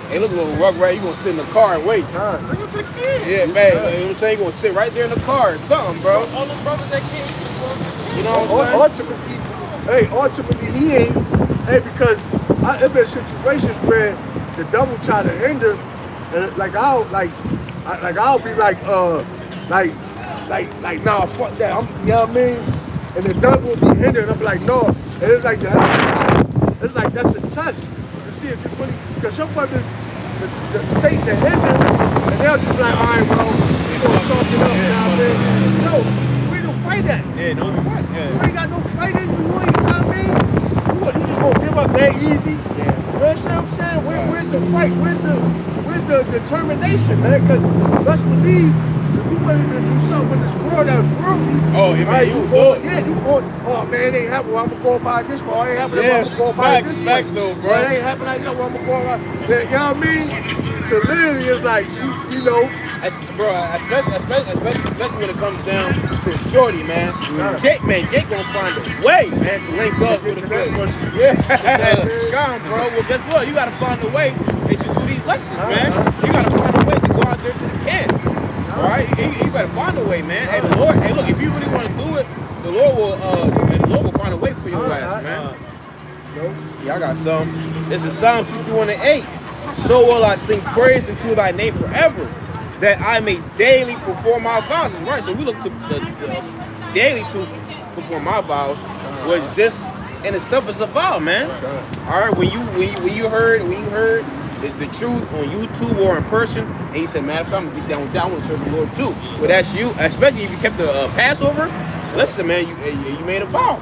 little rug rat. You gonna sit in the car and wait? Yeah, man. You know what I'm saying? You gonna sit right there in the car or something, bro. All the brothers that can't even, you know what I'm saying? Ultimately, he ain't. Hey, because I've been in situations where the devil try to hinder, and I'll be like, nah, fuck that. You know what I mean? And the devil will be hindering. I'll be like, no. And it's like it's like that's a test to see if you really, because some brothers, the Satan to hinder, and they'll just be like, all right, bro, you gonna talk it up, you know what I mean? No, we ain't gonna fight that. Yeah, no fight. Yeah. You ain't got no fight in you, you know what I mean? You just gonna give up that easy? Yeah. You know what I'm saying? Where's the fight? Where's the determination, man? Because let's believe if you wanted to do something in this world that was worldly. Oh, yeah, man, you good. Yeah, you going, oh man, it ain't happening. Well, I'm gonna go buy this car. It ain't happening. I'm gonna go buy this facts though, bro. Well, it ain't happening. You know, I'm gonna go around. You know what I mean? So literally, it's like you know. Bro, especially when it comes down to shorty, man. Jake gonna find a way, man, to link up with a girl. Yeah, come on, bro. Well, guess what? You gotta find a way to do these lessons, man. You gotta find a way to go out there to the camp. All right, you better find a way, man. Hey, the Lord. Hey, look, if you really want to do it, the Lord will find a way for your ass, man. Yeah, I got some. This is Psalm 61:8. So will I sing praise unto thy name forever, that I may daily perform my vows. That's right. So we look to daily to perform my vows, which this in itself is a vow, man. All right. When you heard the truth on YouTube or in person, and you said, man, if I'm gonna get down with that, I want to serve the Lord too. Well, that's you, especially if you kept the Passover. Listen, man, you made a vow.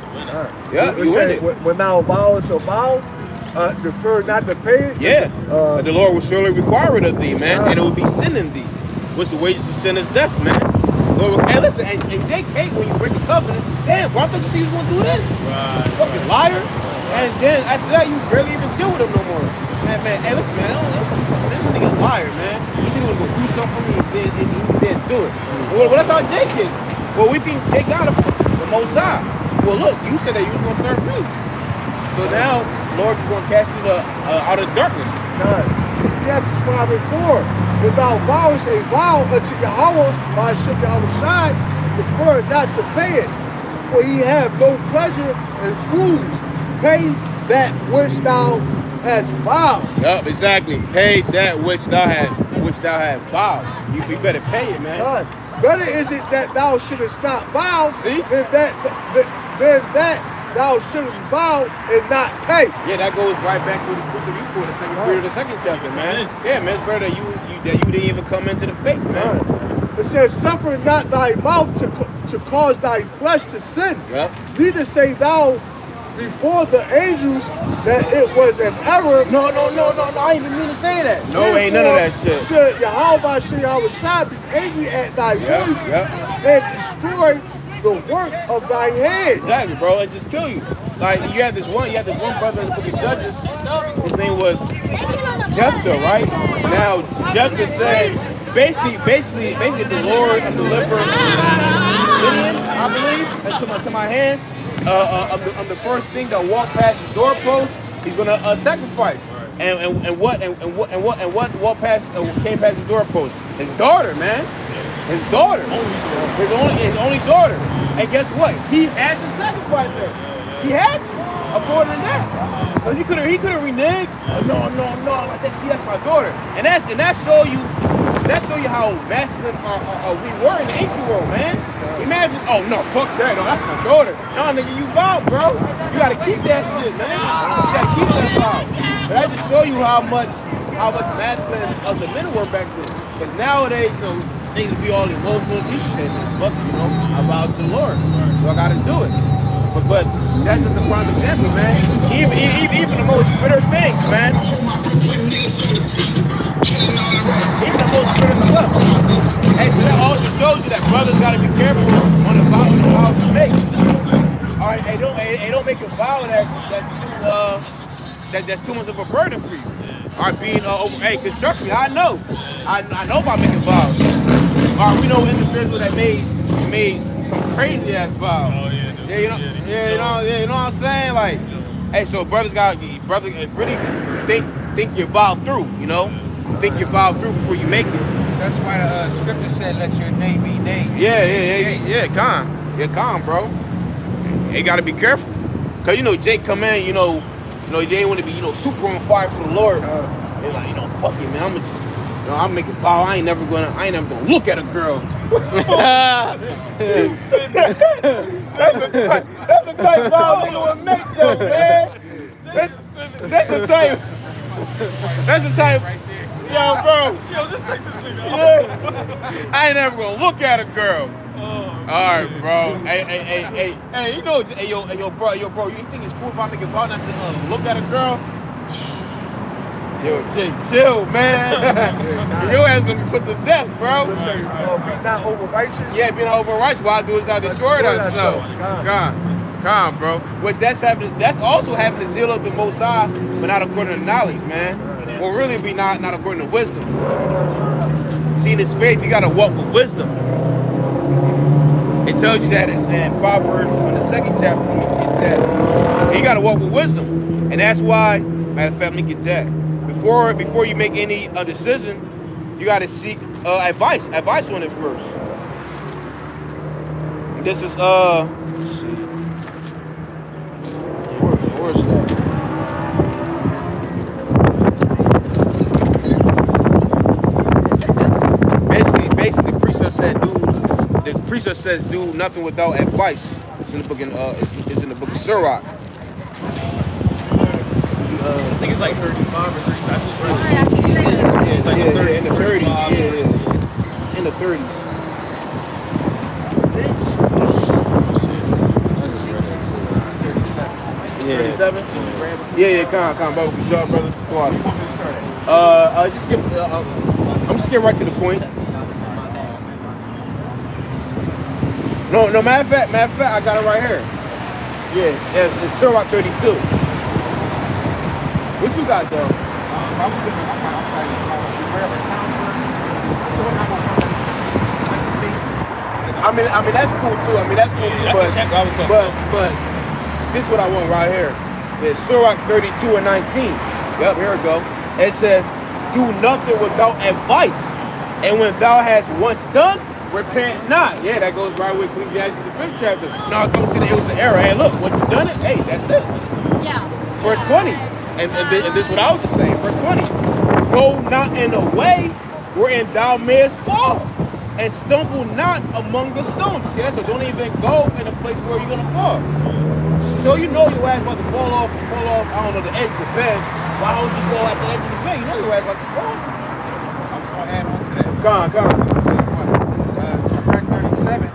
Yeah, you in it. When now a vow is a vow, defer not to pay it? Yeah. The Lord will surely require it of thee, man, and it will be sin in thee. What's the wages of sin is death, man. Lord, hey, listen, and Jake hate when you break a covenant. Damn, bro, I thought you see you was gonna do this. Right. Fucking liar. And then after that, you barely even deal with him no more. Man, hey, listen, man, this nigga liar, man. You think he was gonna do something for me and he didn't do it. Well, that's how Jake is. Well, we think Jake got him the Most High. Well, look, you said that you was gonna serve me. So now, Lord, you're gonna cast you out of darkness. God. Ecclesiastes 5 and 4. Without vows, a vow unto Yahweh by Shem Yahweh, prefer not to pay it, for he have no pleasure in fools. Pay that which thou hast vowed. Yup, exactly. Pay that which thou hast vowed. You better pay it, man. God, better is it that thou shouldest not vow than that thou shouldest vow and not pay. Yeah, that goes right back to the precept you quoted, the second period of the second chapter, man. Yeah, man, it's better that you didn't even come into the faith, man. It says, suffer not thy mouth to cause thy flesh to sin. Yep. Neither say thou before the angels that it was an error. No, I ain't even mean to say that. No, ain't none of that shit. Should Yahweh be angry at thy voice and destroy the work of thy hands. Exactly, bro. It just kill you. Like you had this one brother in the book of Judges. His name was Jephthah, right? Now Jephthah said, basically, the Lord delivered Gideon, I believe, into my hands. Of the first thing that walked past the doorpost, he's gonna sacrifice. And what came past the doorpost? His daughter, man. His daughter. His only daughter. And guess what? He had to sacrifice her. He had to, according to that. So he could have reneged. No. See, that's my daughter. And that show you how masculine we were in the ancient world, man. Imagine, oh no, fuck that, no, that's my daughter. No, nigga, you vowed, bro. You gotta keep that shit, man. You gotta keep that vow. But I just show you how much masculine of the men were back then. Because nowadays, you know, things be all emotional. He said, fuck, you know, I vowed to the Lord. So I gotta do it. But that's just a prime example, man. Even the most bitter things, man. Even the most bitter stuff. Hey, so that also shows you that brothers gotta be careful on the vows to make. All right, they don't make a vow that's too much of a burden for you. All right, being hey, cause trust me, I know about making vows. All right, we know individuals that made some crazy ass vows. Oh yeah. You know what I'm saying? Like, hey, so brothers really think your vow through, you know? Think your vow through before you make it. That's why the scripture said, "Let your name be named." Yeah, calm, bro. You gotta be careful, cause you know Jake come in, you know, they ain't want to be, super on fire for the Lord. They're like, fuck it, man. I'm making vow. I ain't never gonna look at a girl. That's the type vow nigga would make, though, man. That's the type. Yo, bro. Yo, just take this nigga. Yeah. I ain't never gonna look at a girl. All right, bro. Hey, bro. You think it's cool if I make a vow not to look at a girl? Yo, Jake, chill, man. Your ass gonna be put to death, bro. Be not over righteous. Yeah, being over righteous. Why do is not destroy ourselves? Calm, bro. Which that's also having the zeal of the Most High, but not according to knowledge, man. Or really be not according to wisdom. See, in this faith, you gotta walk with wisdom. It tells you that in Proverbs in the second chapter. That you gotta walk with wisdom, and that's why. Matter of fact, let me get that. Before you make any decision, you gotta seek advice on it first. This is where is that? Basically, the precept says do nothing without advice. It's in the book it's in the book of Sirach. I think it's like 35 or 36. Yeah, it's like in the 30s. Yeah, in the 30s. 37? Yeah, come, brother. Good job, brother. Go on. I'm just getting right to the point. No, matter of fact, I got it right here. Yeah, it's Sirach 32. What you got, though? I mean that's cool too. But this is what I want right here. It's Sirach 32 and 19. Yep, here we go. It says, "Do nothing without advice, and when thou hast once done, repent not." Yeah, that goes right with Ecclesiastes the 5th chapter. No, don't say that it was an error. Hey, look, once you done it, hey, that's it. Yeah. Verse 20. And this is what I was just saying. Verse 20. Go not in a way wherein thou mayest fall, and stumble not among the stones. See that? So don't even go in a place where you're gonna fall. So you know your ass about to fall off, I don't know, the edge of the bed. Why don't you go at the edge of the bed? You know your ass about to fall. I'm just gonna add on to that. Go on. This is Sirach 37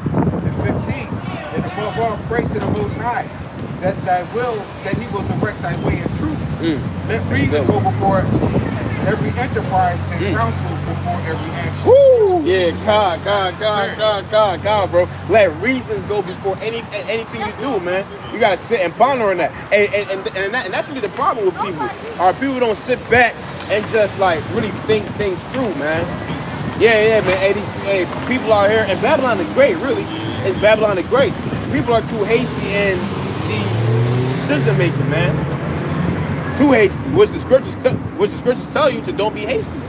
and 15. And above all, pray to the Most High, that He will direct thy way in truth. Let reason go before every enterprise and counsel before every action. Woo! Yeah, God, bro. Let reason go before anything you do, man. You gotta sit and ponder on that. And that's really the problem with people. Our people don't sit back and just like really think things through, man. Yeah, man. Hey, people out here, and Babylon the Great, really, it's Babylon the Great. People are too hasty in the decision making, man. Too hasty. Which the scriptures tell you to don't be hasty.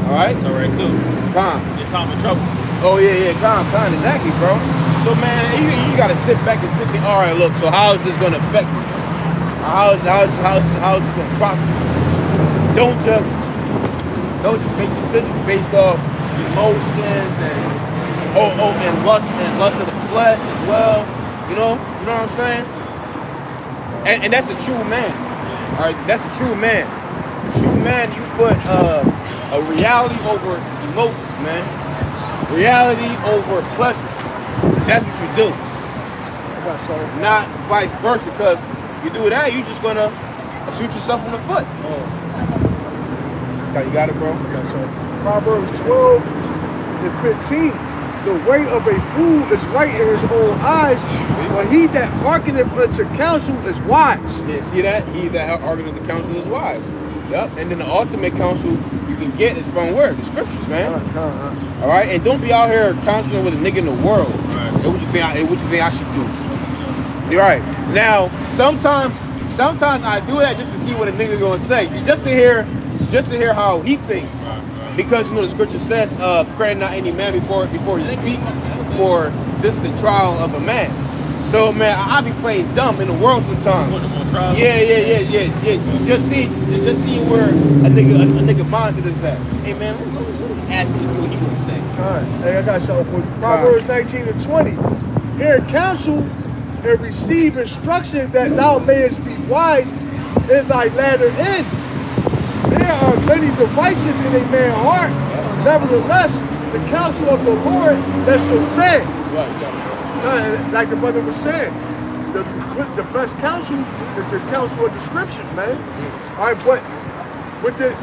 All right. It's all right too. Calm. Your time of trouble. Oh yeah, calm, exactly, bro. So man, you gotta sit back and think. All right, look. So how is this gonna affect you? How is this gonna profit you? Don't just make decisions based off emotions and lust of the flesh as well. You know what I'm saying? And that's a true man. All right, that's a true man. A true man, you put a reality over emotions, man. Reality over pleasure. That's what you do. Not vice versa, because you do that, you're just gonna shoot yourself in the foot. You got it, bro? Proverbs 12 and 15. The way of a fool is right in his own eyes, but he that hearkeneth unto counsel is wise. Yeah, see that? He that hearkeneth unto counsel is wise. Yep. And then the ultimate counsel you can get is from where? The scriptures, man. All right. And don't be out here counseling with a nigga in the world. Right. What you think I should do? You're right. Now, sometimes I do that just to see what a nigga gonna say, just to hear how he thinks. Because you know the scripture says, credit not any man before he speak, for this is the trial of a man. So man, I be playing dumb in the world sometimes. Yeah. Just see where a nigga mindset is at. Hey man, let's ask him to see what he gonna say. Alright, hey, I got something for you. Proverbs 19 and 20. Hear counsel and receive instruction that thou mayest be wise in thy latter end. There are many devices in a man's heart. Nevertheless, the counsel of the Lord that shall stand. Like the brother was saying, the best counsel is the counsel of the scriptures, man. All right, but with the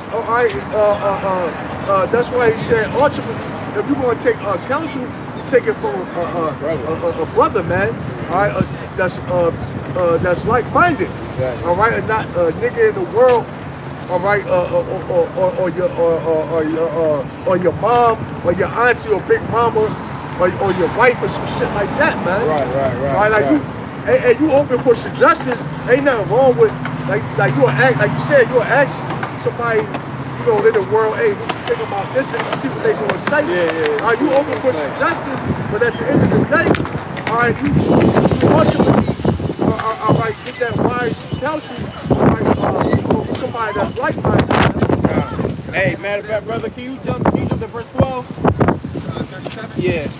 that's why he said ultimately, if you're going to take counsel, you take it from a brother, man. All right, that's like-minded. Exactly. All right, and not a nigga in the world. All right, or your mom, or your auntie, or big mama, or your wife, or some shit like that, man. Right. Like you open for suggestions. Ain't nothing wrong with like you'll act like you said. You'll ask somebody, you know, in the world, hey, what you think about this, and see what they gonna say. Yeah. All right, you open for suggestions, but at the end of the day, all right, you ultimately, all right, get that wise counsel. All right, somebody that's like-minded. Hey, matter of fact, brother, can you jump to verse 12? 37? Yeah. Yep.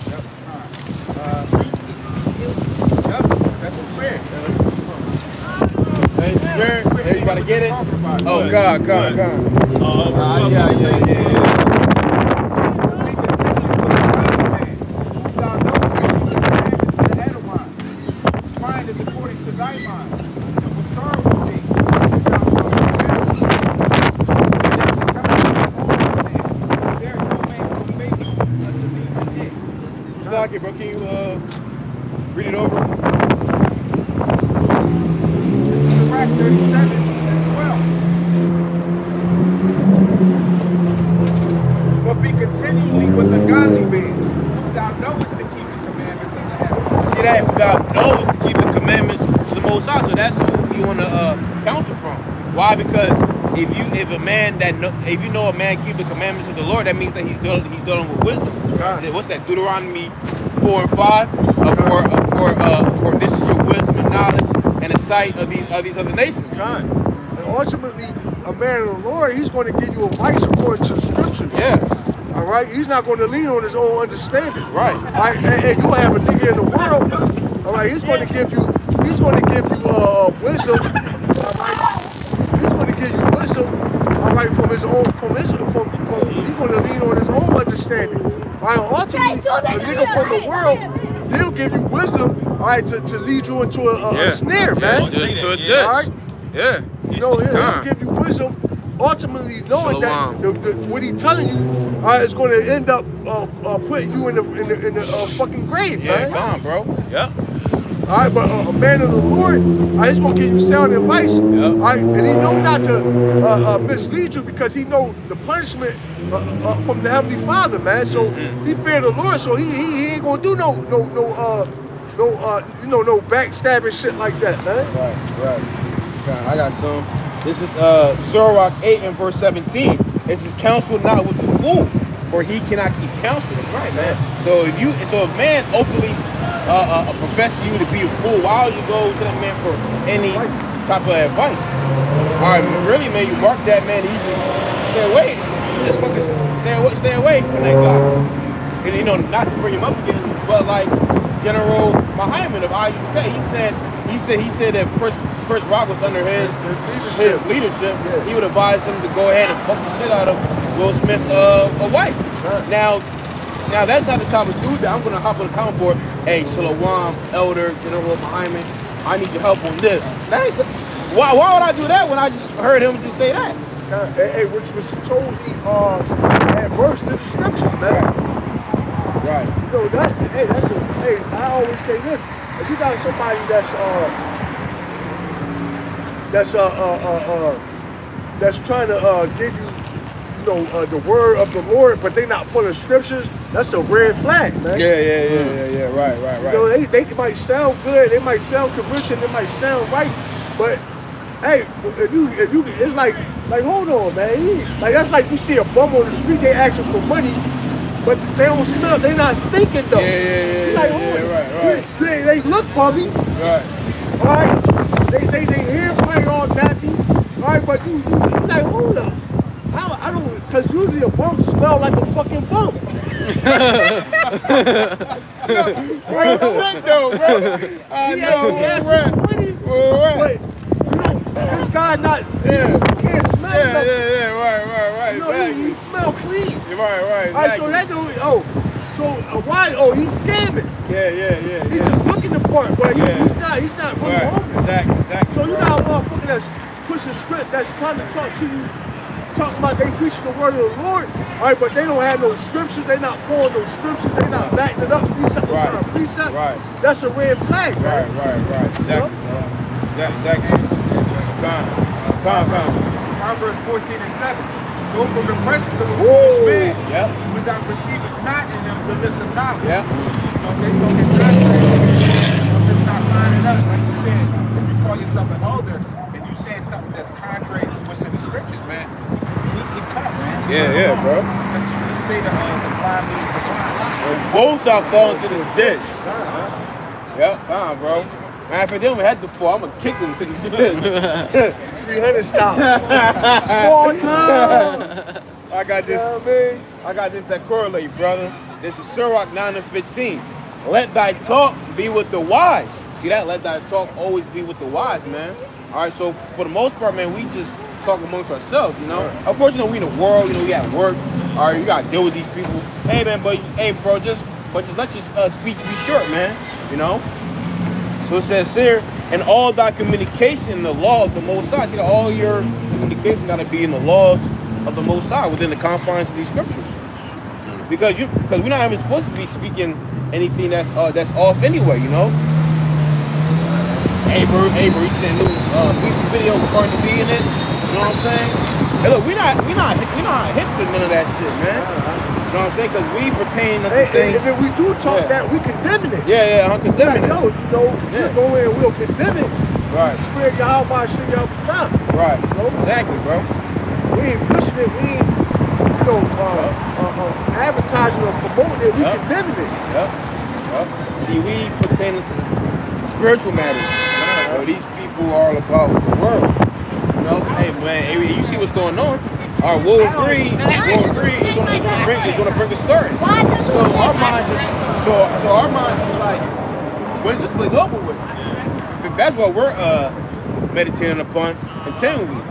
That's the spirit. Hey, spirit. Everybody get it? Oh, God. Mind is according to thy mind. here, bro. Can you read it over? This is Sirach 37:12. But be continually with a godly man, who thou knowest to keep the commandments of the heaven. See that? Who thou knowest to keep the commandments of the Most High. So that's who you want to counsel from. Why? Because if you know a man keep the commandments of the Lord, that means that he's dealing with wisdom. Right. What's that? Deuteronomy 4 and 5. For this is your wisdom and knowledge and the sight of these other nations. Right. And ultimately, a man of the Lord, he's going to give you advice according to the scripture. Yeah. All right. He's not going to lean on his own understanding. Right. All right. And you'll have a nigga in the world. All right. He's going to give you wisdom. All right. He's going to give you wisdom. All right. He's going to lean on his own understanding. All right. Ultimately, the nigga from the world, they'll give you wisdom. All right. To lead you into a snare, man. So it does. All right. Yeah. You know, he'll give you wisdom, ultimately knowing that what he's telling you is going to end up putting you in the fucking grave, man. Yeah, come on, bro. Yep. All right, but a man of the Lord, he's going to give you sound advice. Yep. All right, and he know not to mislead you because he know the punishment from the Heavenly Father, man. So he fear the Lord, so he ain't going to do no backstabbing shit like that, man. Right. I got some. This is Sirach 8 and verse 17. This is counsel not with the fool, for he cannot keep counsel. That's right, man. So if man openly professes you to be a fool, why would you go to that man for any type of advice? All right, really, man, you mark that man. You just stay away. Just fucking stay away from that guy. And you know, not to bring him up again, but like General Muhammad of IUP, he said that Chris Rock was under his leadership, he would advise him to go ahead and fuck the shit out of Will Smith's wife. Sure. Now that's not the type of dude that I'm gonna hop on the comment board. Hey, Shalom, Elder, General Muhammad, I need your help on this. Why would I do that when I just heard him just say that? Which was totally adverse to the scriptures, man. Right. You know that. I always say this: if you got somebody that's trying to give you, the word of the Lord, but they not pulling scriptures, that's a red flag, man. Yeah. Right. You know, they might sound good, they might sound convincing, they might sound right, but hey, if you, it's like hold on, man. Like that's like you see a bum on the street, they asking for money, but they don't smell, they not stinking though. Right. They look bummy. Right. All right. They hair probably all nappy. All right, but you like hold up. I don't, because usually a bum smell like a fucking bum. Right, though, bro. He asking for money, but this guy not, can't smell nothing. Right. You know, he smell clean. Right. All right, so that dude, why? He's scamming. Yeah. He's just looking the part, but he's not really homeless. Exactly. So you got a motherfucker that's pushing script, that's trying to talk to you, talking about they preaching the word of the Lord, all right, but they don't have no scriptures, they not pulling those scriptures, they not backing it up precept upon precept. Right. That's a red flag, man. Right. Exactly. Proverbs 14 and 7. Go from the presence of a foolish man. Yep. When thou perceivest not in them the lips of knowledge. Yep. So they talking contrary. If it's not lining up, like you said, if you call yourself an elder and you saying something that's contrary to what's in the scriptures, man, he cut, man. Yeah, bro. Because you say the blind leads the blind. Both are falling to the ditch. Yep, bro. Man, if they don't have to fall, I'm gonna kick them to the ditch. 300 stop. Spartan. I got this. I got this that correlate, brother. This is Sirach 9 and 15. Let thy talk be with the wise. See that? Let thy talk always be with the wise, man. All right. So for the most part, man, we just talk amongst ourselves, you know. Of course, we in the world, we got work. All right, you gotta deal with these people. Hey, man, bro, just let your speech be short, man. You know. So it says here, and all thy communication in the law of the Most High. See, all your communication got to be in the laws of the Most High, within the confines of these scriptures. because we're not even supposed to be speaking anything that's off anyway, you know. Hey bro, he sent new music video with Cardi B in it. You know what I'm saying? Hey, look, we not hip to none of that shit, man. You know what I'm saying? Because we pertain to things. And if we do talk that, we condemning it. Yeah, I'm condemning it. No, we'll go in and we'll condemn it. Right. Swear y'all by shit y'all stop. Right. You know? Exactly, bro. We ain't pushing it. We ain't, advertising or promoting it. We condemning it. Yep. See, we pertain to spiritual matters. These people are all about the world. You know, hey man, you see what's going on. Our World 3 is gonna bring a story. So our minds is like, when's this place over with? That's what we're meditating upon continually.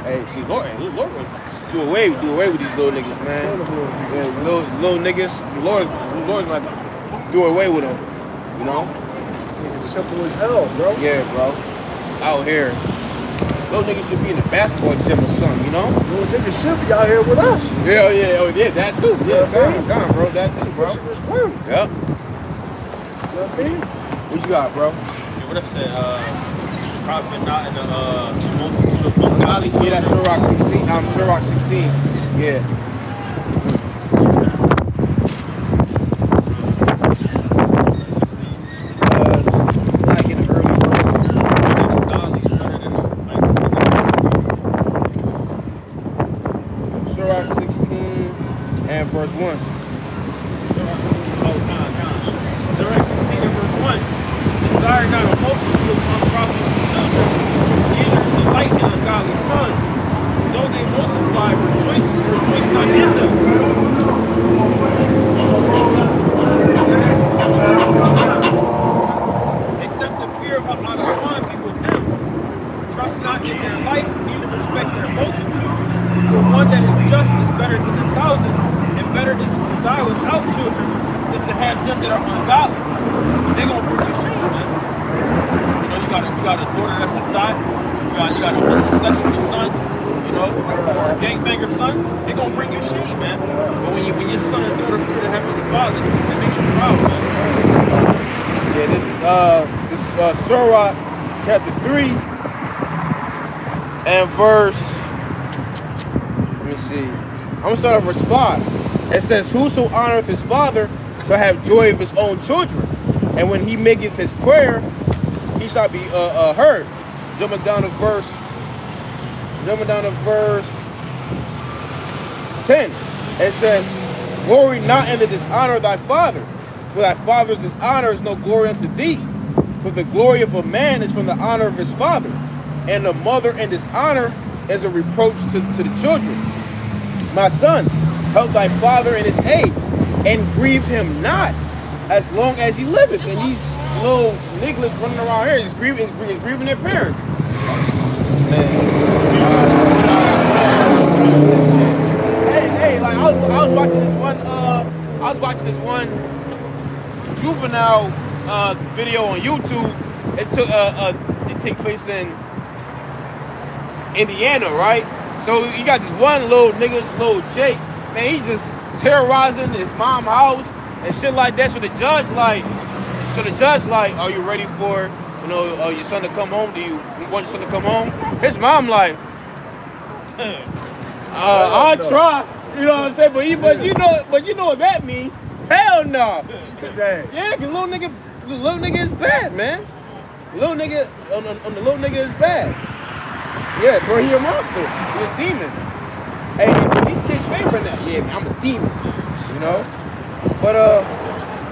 Hey, see, Lord will do away with these little niggas, man. Yeah, little niggas, Lord's gonna do away with them. You know. It's simple as hell, bro. Yeah, bro. Out here. Those niggas should be in the basketball gym or something, you know? Those niggas should be out here with us. Yeah, that too. Yeah, gone, bro. That too, bro. Yep. You know what I mean? What you got, bro? Yeah, what I said, prophet not in the multitude of ungodly. Yeah, that's Sirach 16. Sirach 16. Yeah. Verse 1. Sirach 16 and verse 1. Desire not a multitude of unprofitable sons, neither delight in ungodly sons. Though they multiply, rejoice not in them. Except the fear of Allah be with them. Trust not in their life, neither respect their multitude. For one that is just is better than 1,000. Better is to die without children than to have them that are ungodly. They're gonna bring you shame, man. You know, you got a daughter that's a thot, you got a homosexual son, you know, or a gangbanger son, they're gonna bring you shame, man. But when your son and daughter fear the Heavenly Father, that makes you proud, man. Yeah, this is Sirach chapter 3 and verse, let me see. I'm gonna start at verse 5. It says, whoso honoreth his father shall have joy of his own children, and when he maketh his prayer, he shall be heard. Jumping down to verse 10. It says, glory not in the dishonor of thy father, for thy father's dishonor is no glory unto thee. For the glory of a man is from the honor of his father, and the mother in dishonor is a reproach to the children. My son, help thy father in his age, and grieve him not as long as he liveth. And these little niggas running around here is grieving their parents. Hey, like I was watching this one juvenile video on YouTube. It took place in Indiana, right? So you got this one little nigga, little Jake. Man, he just terrorizing his mom's house and shit like that. So the judge like, are you ready for, your son to come home? Do you want your son to come home? His mom like, I'll try. You know what I'm saying? But you know what that means? Hell no. Yeah, cause little nigga is bad, man. Little nigga on the little nigga is bad. Yeah, bro, he a monster. He a demon. Hey, but these kids favoring that. Yeah, man, I'm a demon. You know?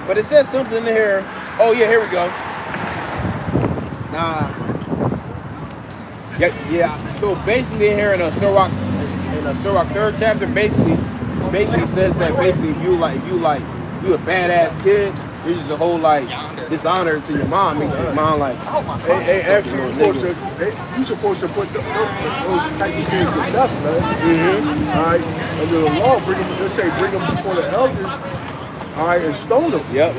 But it says something in here. Oh yeah, here we go. Nah. Yeah. So basically in here in a Sirach 3rd chapter, basically says that basically if you a badass kid, you're just a whole like dishonor to your mom, makes your mom like. Hey, actually, you supposed to put those type of kids to death, man. All right, under the law, bring them before the elders. All right, and stone them. Yep,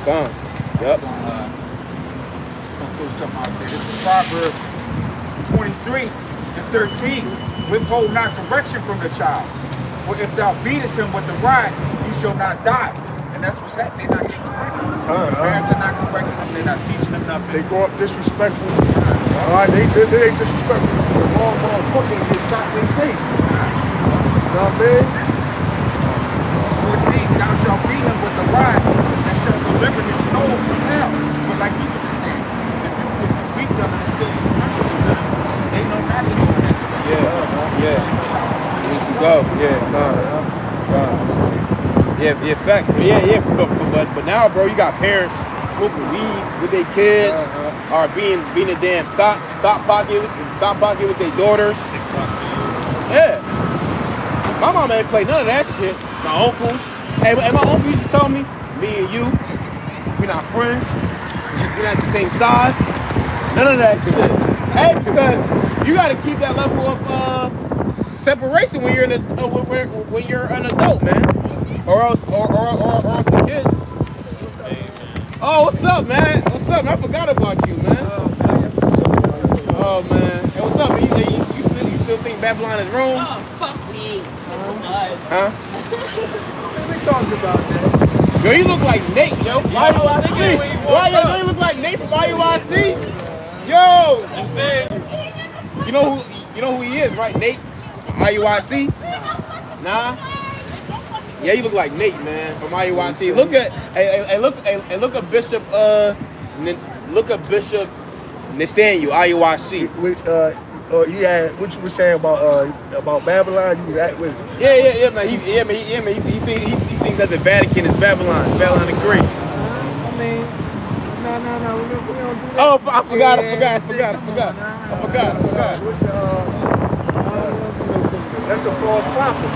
gone. Yep. I'm gonna put something out there. This is Proverbs 23 and 13. Withhold not correction from the child, For if thou beatest him with the rod, he shall not die. And that's what's happening. They're not getting corrected. Parents are not correcting them. They're not teaching them nothing. They go up disrespectful. All right, they ain't disrespectful. The wrong motherfucker and get shot in their face. You know what I mean? This is 14. Thou shalt beat him with the rod and shalt deliver his soul from hell. But like you were just saying, if you beat them and it's still these principles in them, they know not to do that. But now, bro, you got parents smoking weed with their kids, or being a damn thought pocket with their daughters. Yeah, my mama ain't play none of that shit. My uncles, and my uncle used to tell me and you, we not friends, we not the same size, none of that shit. Hey, because you got to keep that level of separation when you're when you're an adult, man, or else the kids. Oh, what's up, man? What's up? I forgot about you, man. Oh man, hey, what's up? You still think Babylon is wrong? Oh, fuck me. Huh? We talked about that. Yo, you look like Nate, yo. IUIC. Why you look like Nate from IUIC? Yo. You know who he is, right? Nate from IUIC. Nah. Yeah, you look like Nate, man, from IUIC. Look at Bishop Nathaniel, IUIC. He had what you were saying about Babylon. You was at with him. Yeah, man. He thinks that the Vatican is Babylon the Great. I mean, no. We don't do that. Oh, I forgot. What's that's the false prophet.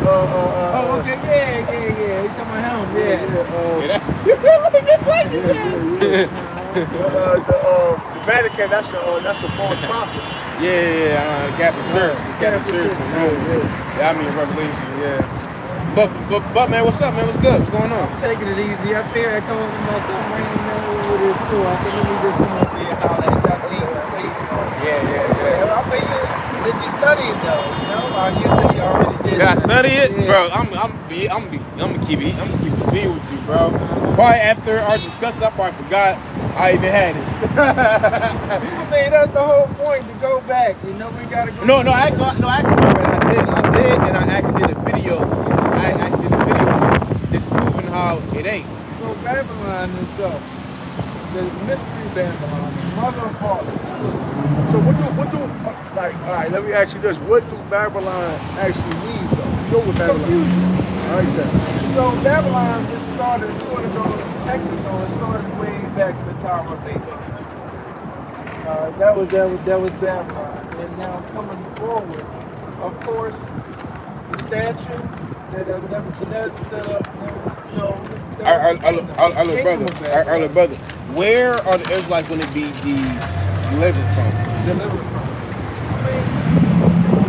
Oh, okay, yeah. You talking about him? The Vatican, that's the false prophet. The Catholic Church. Yeah, I mean Revelation. Yeah. But man, what's up, man? What's good? What's going on? I'm taking it easy. I figured I come up with myself raining over this school. I said, let me just come up here and holler at y'all see the face. I mean, did you study it though? You know, you said you already did. Did I study it, bro? I'm gonna keep it being with you, bro. Probably after our discussion, I probably forgot I even had it. I mean, that's the whole point, to go back. You know, we gotta go. No, actually, I did, and I actually did a video. I actually did a video just proving how it ain't. So Babylon itself, the mystery Babylon, mother and father. So what do like? All right, let me ask you this: what do Babylon actually mean, though? You know what Babylon means? All right, then. So Babylon, it started. If you want to go technical, it started way back in the Tower of Babel. That was Babylon, and now coming forward, of course, the statue that Nebuchadnezzar set up. You know, our little brother. Where are the Israelites going to be delivered from?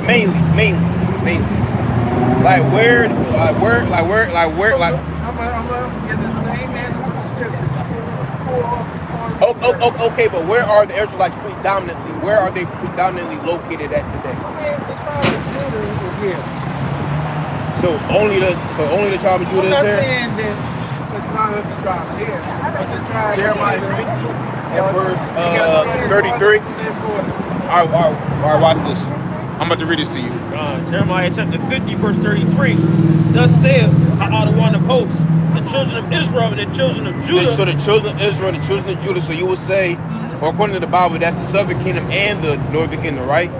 Mainly. Like where? I'm gonna get the same answer from the scripture. Okay, but where are the Israelites predominantly? Where are they predominantly located at today? The tribe of Judah is here. So only the tribe of Judah is here? I'm not saying that none of the tribes here. Jeremiah 50 and verse 33. All right, watch this. I'm about to read this to you. Jeremiah chapter 50, verse 33. Thus saith the one of hosts, the children of Israel and the children of Judah. So the children of Israel and the children of Judah. So you would say, or according to the Bible, that's the southern kingdom and the northern kingdom, right?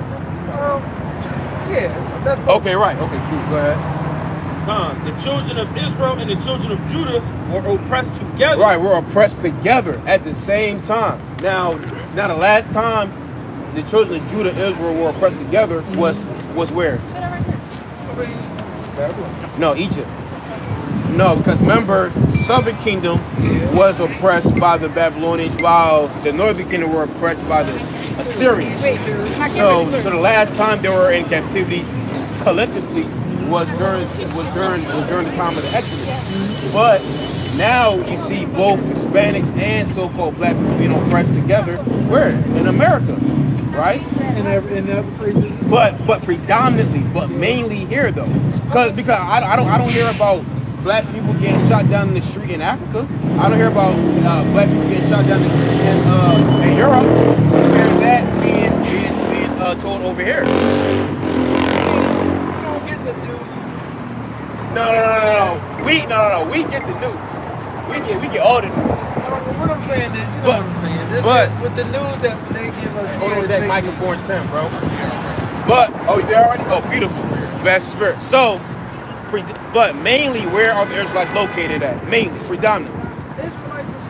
Yeah, that's both. Okay, right. Okay, cool. Go ahead. The children of Israel and the children of Judah were oppressed together. Right, we're oppressed together at the same time. Now the last time the children of Judah and Israel were oppressed together was where? No, Egypt. No, because remember, southern kingdom was oppressed by the Babylonians, while the northern kingdom were oppressed by the Assyrians. So the last time they were in captivity collectively was during the time of the Exodus. But now you see both Hispanics and so-called black people being oppressed together. Where? In America. right? In other places. But predominantly, but mainly here though, because I don't hear about black people getting shot down in the street in Africa. I don't hear about black people getting shot down in the street in Europe. And that being told over here. You don't get the news. No. We get the news. We get all the news. What I'm saying is, you know what I'm saying. This is with the news that they give us. Hold on with that microphone 10, bro. But you there already? Oh, beautiful. Best spirit. So, but mainly, where are the Israelites located at? Mainly, predominantly. Israelites are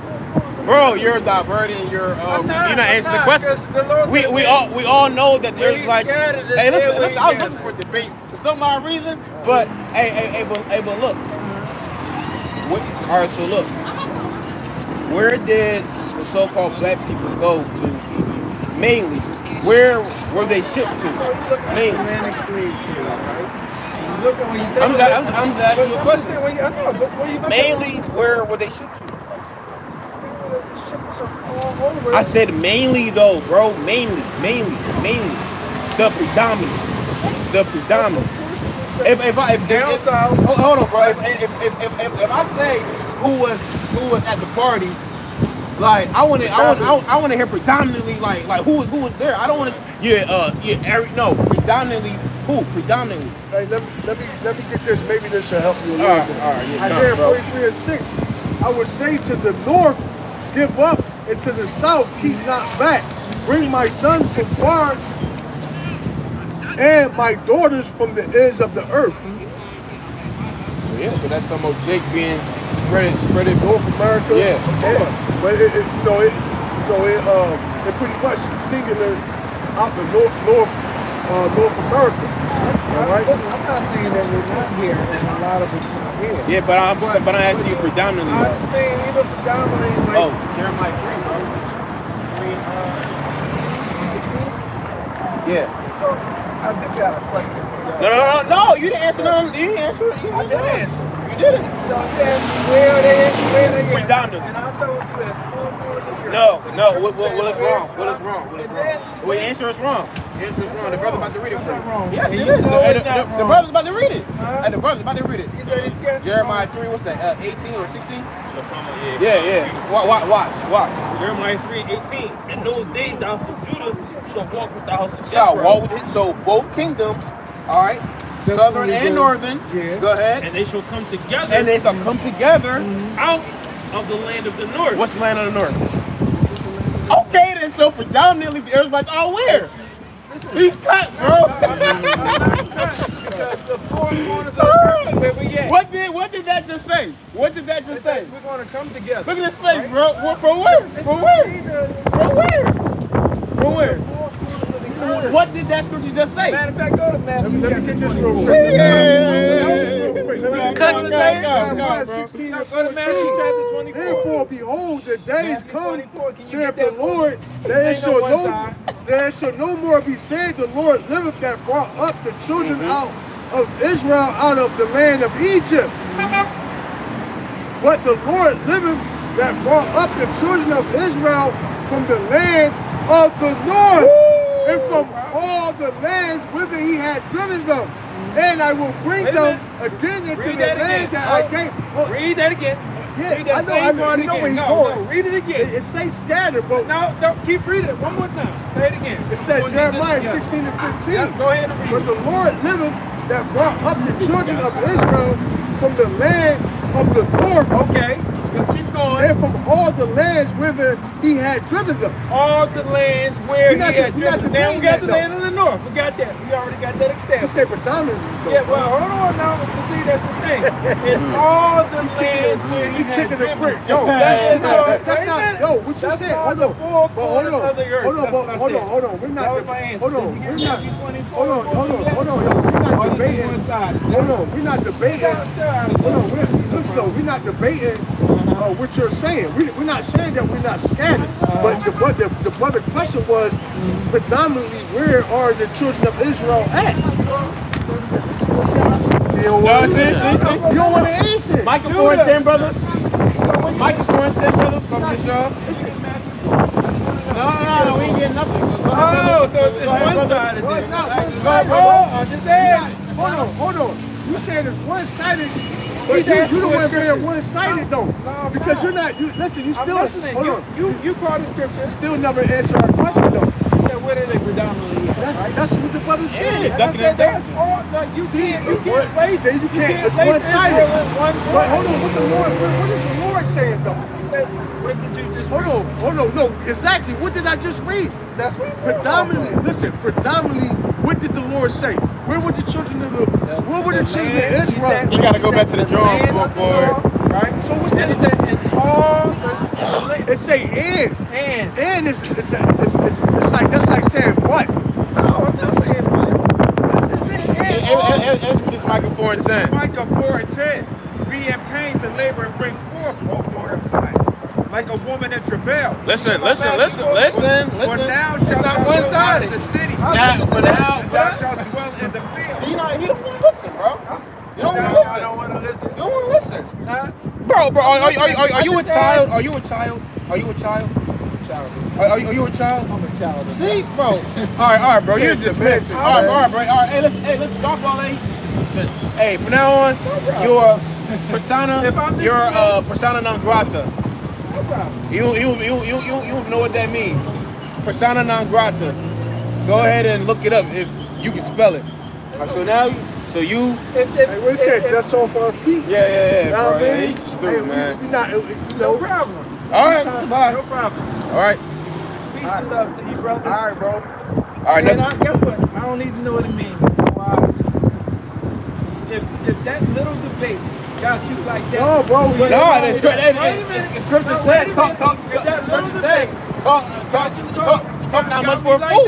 full. Bro, you're diverting. You're not answering the question. We all know that the Israelites. Hey, listen. I was looking for debate for some odd reason, but but look. All right, so look. Where did the so-called black people go to? Mainly, where were they shipped to? Mainly. I'm just asking you a question. Mainly, where were they shipped to? I said mainly though, bro. Mainly. The predominant. If Down south. Hold on, bro. If I say who was at the party, like I want to hear predominantly like who was there. I don't want to. Predominantly who? Predominantly. Hey, let me get this. Maybe this will help you a little bit. All right. Isaiah 43:6. I would say to the north, give up, and to the south, keep not back. Bring my sons from far and my daughters from the ends of the earth. So that's talking about Jake being spread it North America. Yeah. But it pretty much singular out the North America. All right. Listen, I'm not saying that we're not here, and a lot of it's not here. Yeah, but I'm asking you predominantly. I understand even predominantly. Like, Jeremiah 3, bro. Yeah. So I did got a question. No, you didn't answer. You didn't answer. I did answer. You didn't. So yes, where they predominantly. And I told you that full force is your No. What is wrong? What is wrong? Well, the answer is wrong. The answer is wrong. The brother's about to read it for you. Yes, it is. The brother's about to read it. And the brother's about to read it. You said he's scared. Jeremiah 3, what's that? 18 or 16? Yeah. Watch. Jeremiah 3:18. In those days, the house of Judah shall walk with the house of Shall Israel. walk with it. So both kingdoms, all right, southern and northern. Yeah. Go ahead. And they shall come together. And they shall come together out of the land of the north. What's the land of the north? Okay, then. So predominantly the Israelites are where? He's cut, bro. Because the four corners of the earth where we at. What did that just say? What did that just say? We're going to come together. Look at his face, bro. From where? From where? What did that scripture just say? Matter of fact, go to Matthew. Let me get this real quick. Go to Matthew chapter 24. Therefore, behold, the days come, saith the Lord, there shall no more be said, the Lord liveth that brought up the children out of Israel out of the land of Egypt. But the Lord liveth that brought up the children of Israel from the land of the north, and from all the lands whither he had driven them. And I will bring them again into the land that I gave. Read that again. Yeah, read that I know same where he's no, going. No, read it again. It says scattered, but no, keep reading it one more time. Say it again. It says Jeremiah 16 and 15. Yeah, go ahead and read But the Lord liveth that brought up the children of Israel from the land of the north. Okay, let's keep going. And from all the lands whither he had driven them. All the lands where he had driven them. Now we got the land of the north. We got that. We already got that You established. say predominantly. Yeah, well, hold on now. See, that's the thing. In all the lands where he You had kicking the driven brick. them. Yo, That's not, yo, what you that's said? called Hold the on. four But hold corners on. of the earth. Hold on, That's what I said. hold on. We're That not, was my answer. hold on. Did you We're hear not, Matthew 24? hold on. We're not debating. One side. Hold on, we're not debating. Hold on, we're not debating what you're saying. We're not saying that we're not scattered. But the question was predominantly where are the children of Israel at? You don't want to answer. Microphone 10, brother. Microphone 10, brother. From the show. No, we ain't getting nothing. Oh, so it's one-sided. Hold on. You saying it's one-sided, but you the one being one-sided though. Because you're not. Listen. You still. Hold on. You call the scripture. Still never answer our question though. You said where they predominantly at, right? That's what the brother said. I said that's all. Like you can't place. Say you can't. It's one-sided. But hold on. What is the Lord saying though? What did you just Hold on, no, exactly. What did I just read? That's predominantly. Listen, predominantly. What did the Lord say? Where were the children of Israel? You gotta go back to the drawing board, boy. Right. So what's that? It said it's all. It say and it's like that's like saying what? No, I'm not saying what. It's saying and. Answer this Micah 4:10. Micah 4:10. Be in pain to labor and bring forth, O daughter of Zion, like a woman in travail. Listen. For now shalt thou dwell out of the city. Thou shalt dwell in the field. So he don't want to listen, bro. You don't want to listen. I don't want to listen. You don't want to listen. Bro, are you a child? Are you a child? Are you a child? Are you a child? I'm a child. See, bro. All right, bro. You're dismissed. All right, bro. All right, hey, let's drop all that. Hey, from now on, you're persona. You're persona non grata. No problem. You know what that means. Persona non grata. Go ahead and look it up if you can spell it. So now, you. Hey, what it said? That's all for our feet. Yeah, bro. Man. Yeah, he's stupid, man. No problem. All right, bye. No problem. All right. Peace and love to you, brother. All right, bro. All right. And guess what? I don't need to know what it means. If that little debate got you like that. No, bro. The scripture said, talk not much for a fool.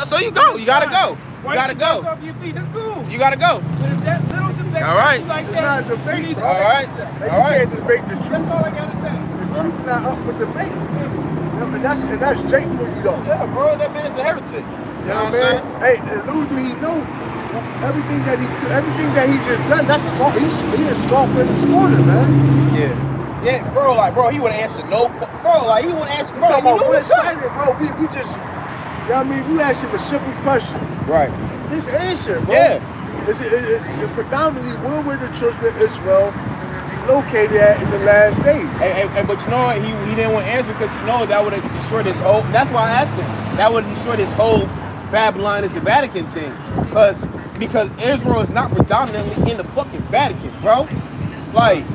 So you go. You gotta go. You gotta go. Off your feet. That's cool. You gotta go. But if that little debate All right. like that, It's not a debate, you need to All right. You All right. can't debate the truth. That's all I gotta say. The truth's not up for debate. And that's Jake for you though. Yeah, bro. That man is a heretic. You know what I'm saying? Hey, Luther, he knows everything that he just done. That's he is scoffing and scorning, man. Yeah, bro. Like, bro, he wouldn't answer no. Bro, like, he wouldn't answer. We Bro, talking about what's up? one-sided, bro. We just, you know what I mean? We asked him a simple question. Right. Just answer, bro. Yeah. It predominantly where were the children of Israel be located at in the last days? But you know what? He didn't want to answer because he knows that would have destroyed his whole. That's why I asked him. That would have destroyed his whole Babylon is the Vatican thing. Because Israel is not predominantly in the fucking Vatican, bro. Like,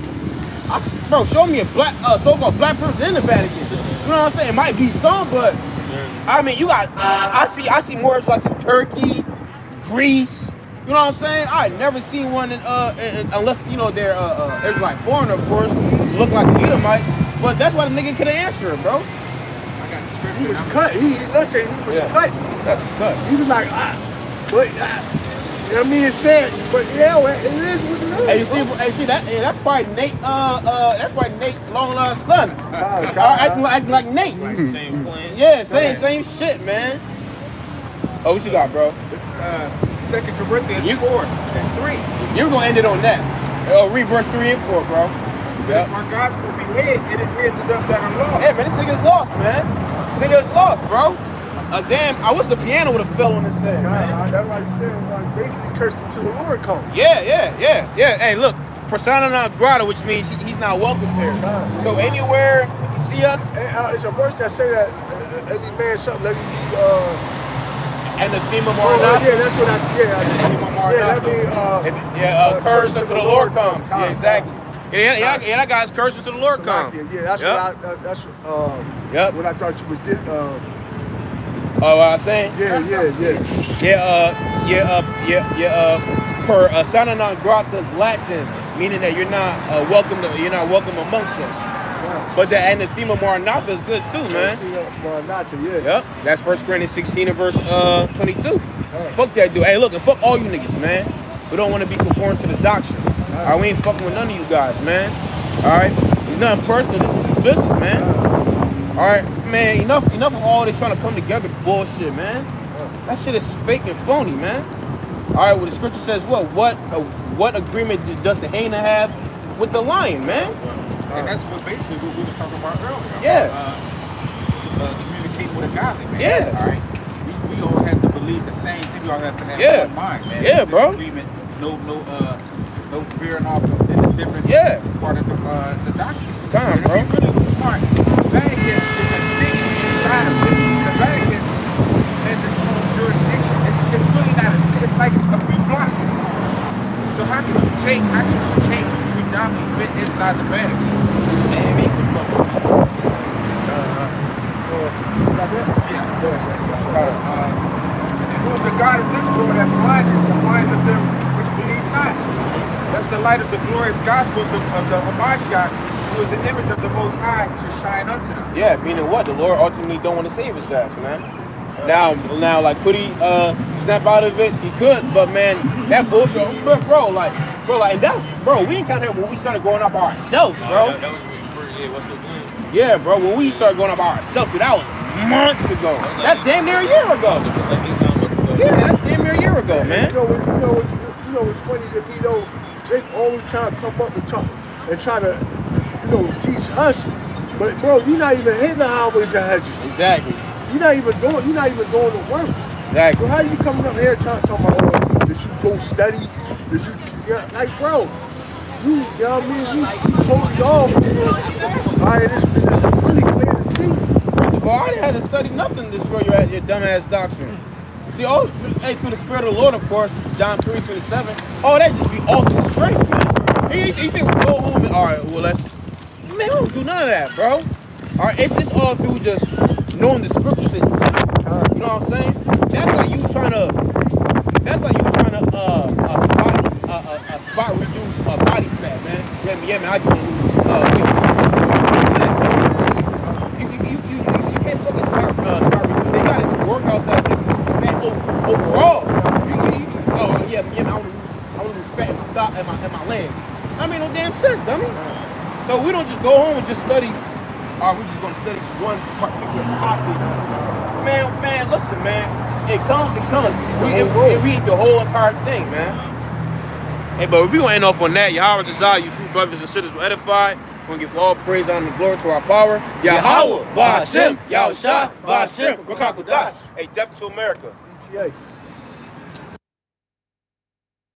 bro, show me a black, so-called black person in the Vatican. You know what I'm saying? It might be some, but I mean, you got. I see more Israelites in Turkey, Greece. You know what I'm saying? I never seen one in unless you know they're Israelite foreigner, of course, look like an Edomite. But that's why the nigga couldn't answer it, bro. He was cut. He was cut. That's cut. He was like, but you know what I mean? It's sad, but yeah, it is what it is. Hey, you see that? Yeah, that's probably Nate. That's probably Nate long lost son. Acting like Nate. Same plan. Yeah, same shit, man. Oh, what you got, bro? This is 2 Corinthians 4 and 3. You're gonna end it on that. Read verse 3 and 4, bro. If my gospel be hid, it is hid to them that are lost. Yeah, man, this nigga's lost, man. This nigga's lost, bro. Damn, I wish the piano would have fell on his head, man. That's what you said. Like, basically cursing to the Lord come. Yeah. Hey, look, persona non grata, which means he's not welcome here. So anywhere you see us, it's a verse that say that any man something let me be. And the theme of Maranatha. Yeah, that's what I. Curse until the Lord comes. Yeah, exactly. Yeah, that guy's curse until the Lord comes. Yeah, that's what I thought you was getting. Oh, what I was saying? Persona non grata is Latin, meaning that you're not welcome amongst us. But the anathema Maranatha is good too, man. Maranatha, yeah. Yep. That's 1 Corinthians 16 and verse 22. Fuck that dude. Hey, look, and fuck all you niggas, man. We don't want to be conformed to the doctrine. All right, we ain't fucking with none of you guys, man. All right, it's nothing personal. This is business, man. All right, man. Enough of all this trying to come together bullshit, man. That shit is fake and phony, man. All right, well, the scripture says what agreement does the hyena have with the lion, man? And that's basically what we was talking about earlier. Yeah. Communicate with a godly man. Yeah. All right. believe the same thing. We all have to have one mind, man. Yeah, bro. No veering off in the different part of the doctrine. Come on, bro. If you really was smart, the Vatican is a city inside of it. The Vatican has its own jurisdiction. It's really not a city. It's like a few blocks. So how can you take predominantly fit inside the Vatican? Man, make the fuck up. Who is the God of this world that blinded the minds of them which believe not? That's the light of the glorious gospel of the Hamashiach, who is the image of the Most High, should shine unto them. Yeah, meaning what? The Lord ultimately don't want to save his ass, man. Now, like, could he snap out of it? He could, but man, that bullshit, bro, we ain't kind of when we started going up by ourselves, bro. That was what's the plan? Yeah, bro, when we started going up by ourselves, that was months ago. That's damn near a year ago. Yeah, that's damn near a year ago, man. You know what's funny to me though? Jake always trying to come up and try to, teach us. But bro, you're not even hitting the highways and hedges. Exactly. You're not even doing the work. Exactly. So how you coming up here talking about did you go study? Like bro, you know what I mean? We told you off. Alright, it's really clear to see. Bro, I didn't have to study nothing to destroy your dumbass doctrine. See, through the Spirit of the Lord, of course, John 3:27. Oh, that just be off the strength, man. You think we go home and, all right, well, man, we don't do none of that, bro. All right, it's all through just knowing the scriptures in general. You know what I'm saying? That's like you trying to spot reduce body fat, man. Yeah, man, I just want to lose weight. You can't fucking spot reduce. They gotta do workouts that make you fat overall. Man, I want to lose fat in my thigh and my legs. I mean, no damn sense, dummy. So we don't just go home and just study. Or we just gonna study one particular topic. Man, listen, man. It comes. We read the whole entire thing, man. Hey, but we gonna end off on that. Yahweh Zazah, you food brothers and sisters were edified. We're gonna give all praise, honor, and glory to our power. Yahweh, Ba'ashem, Yahushua, Ba'ashem, Rakakudas. Hey, death to America. ETA.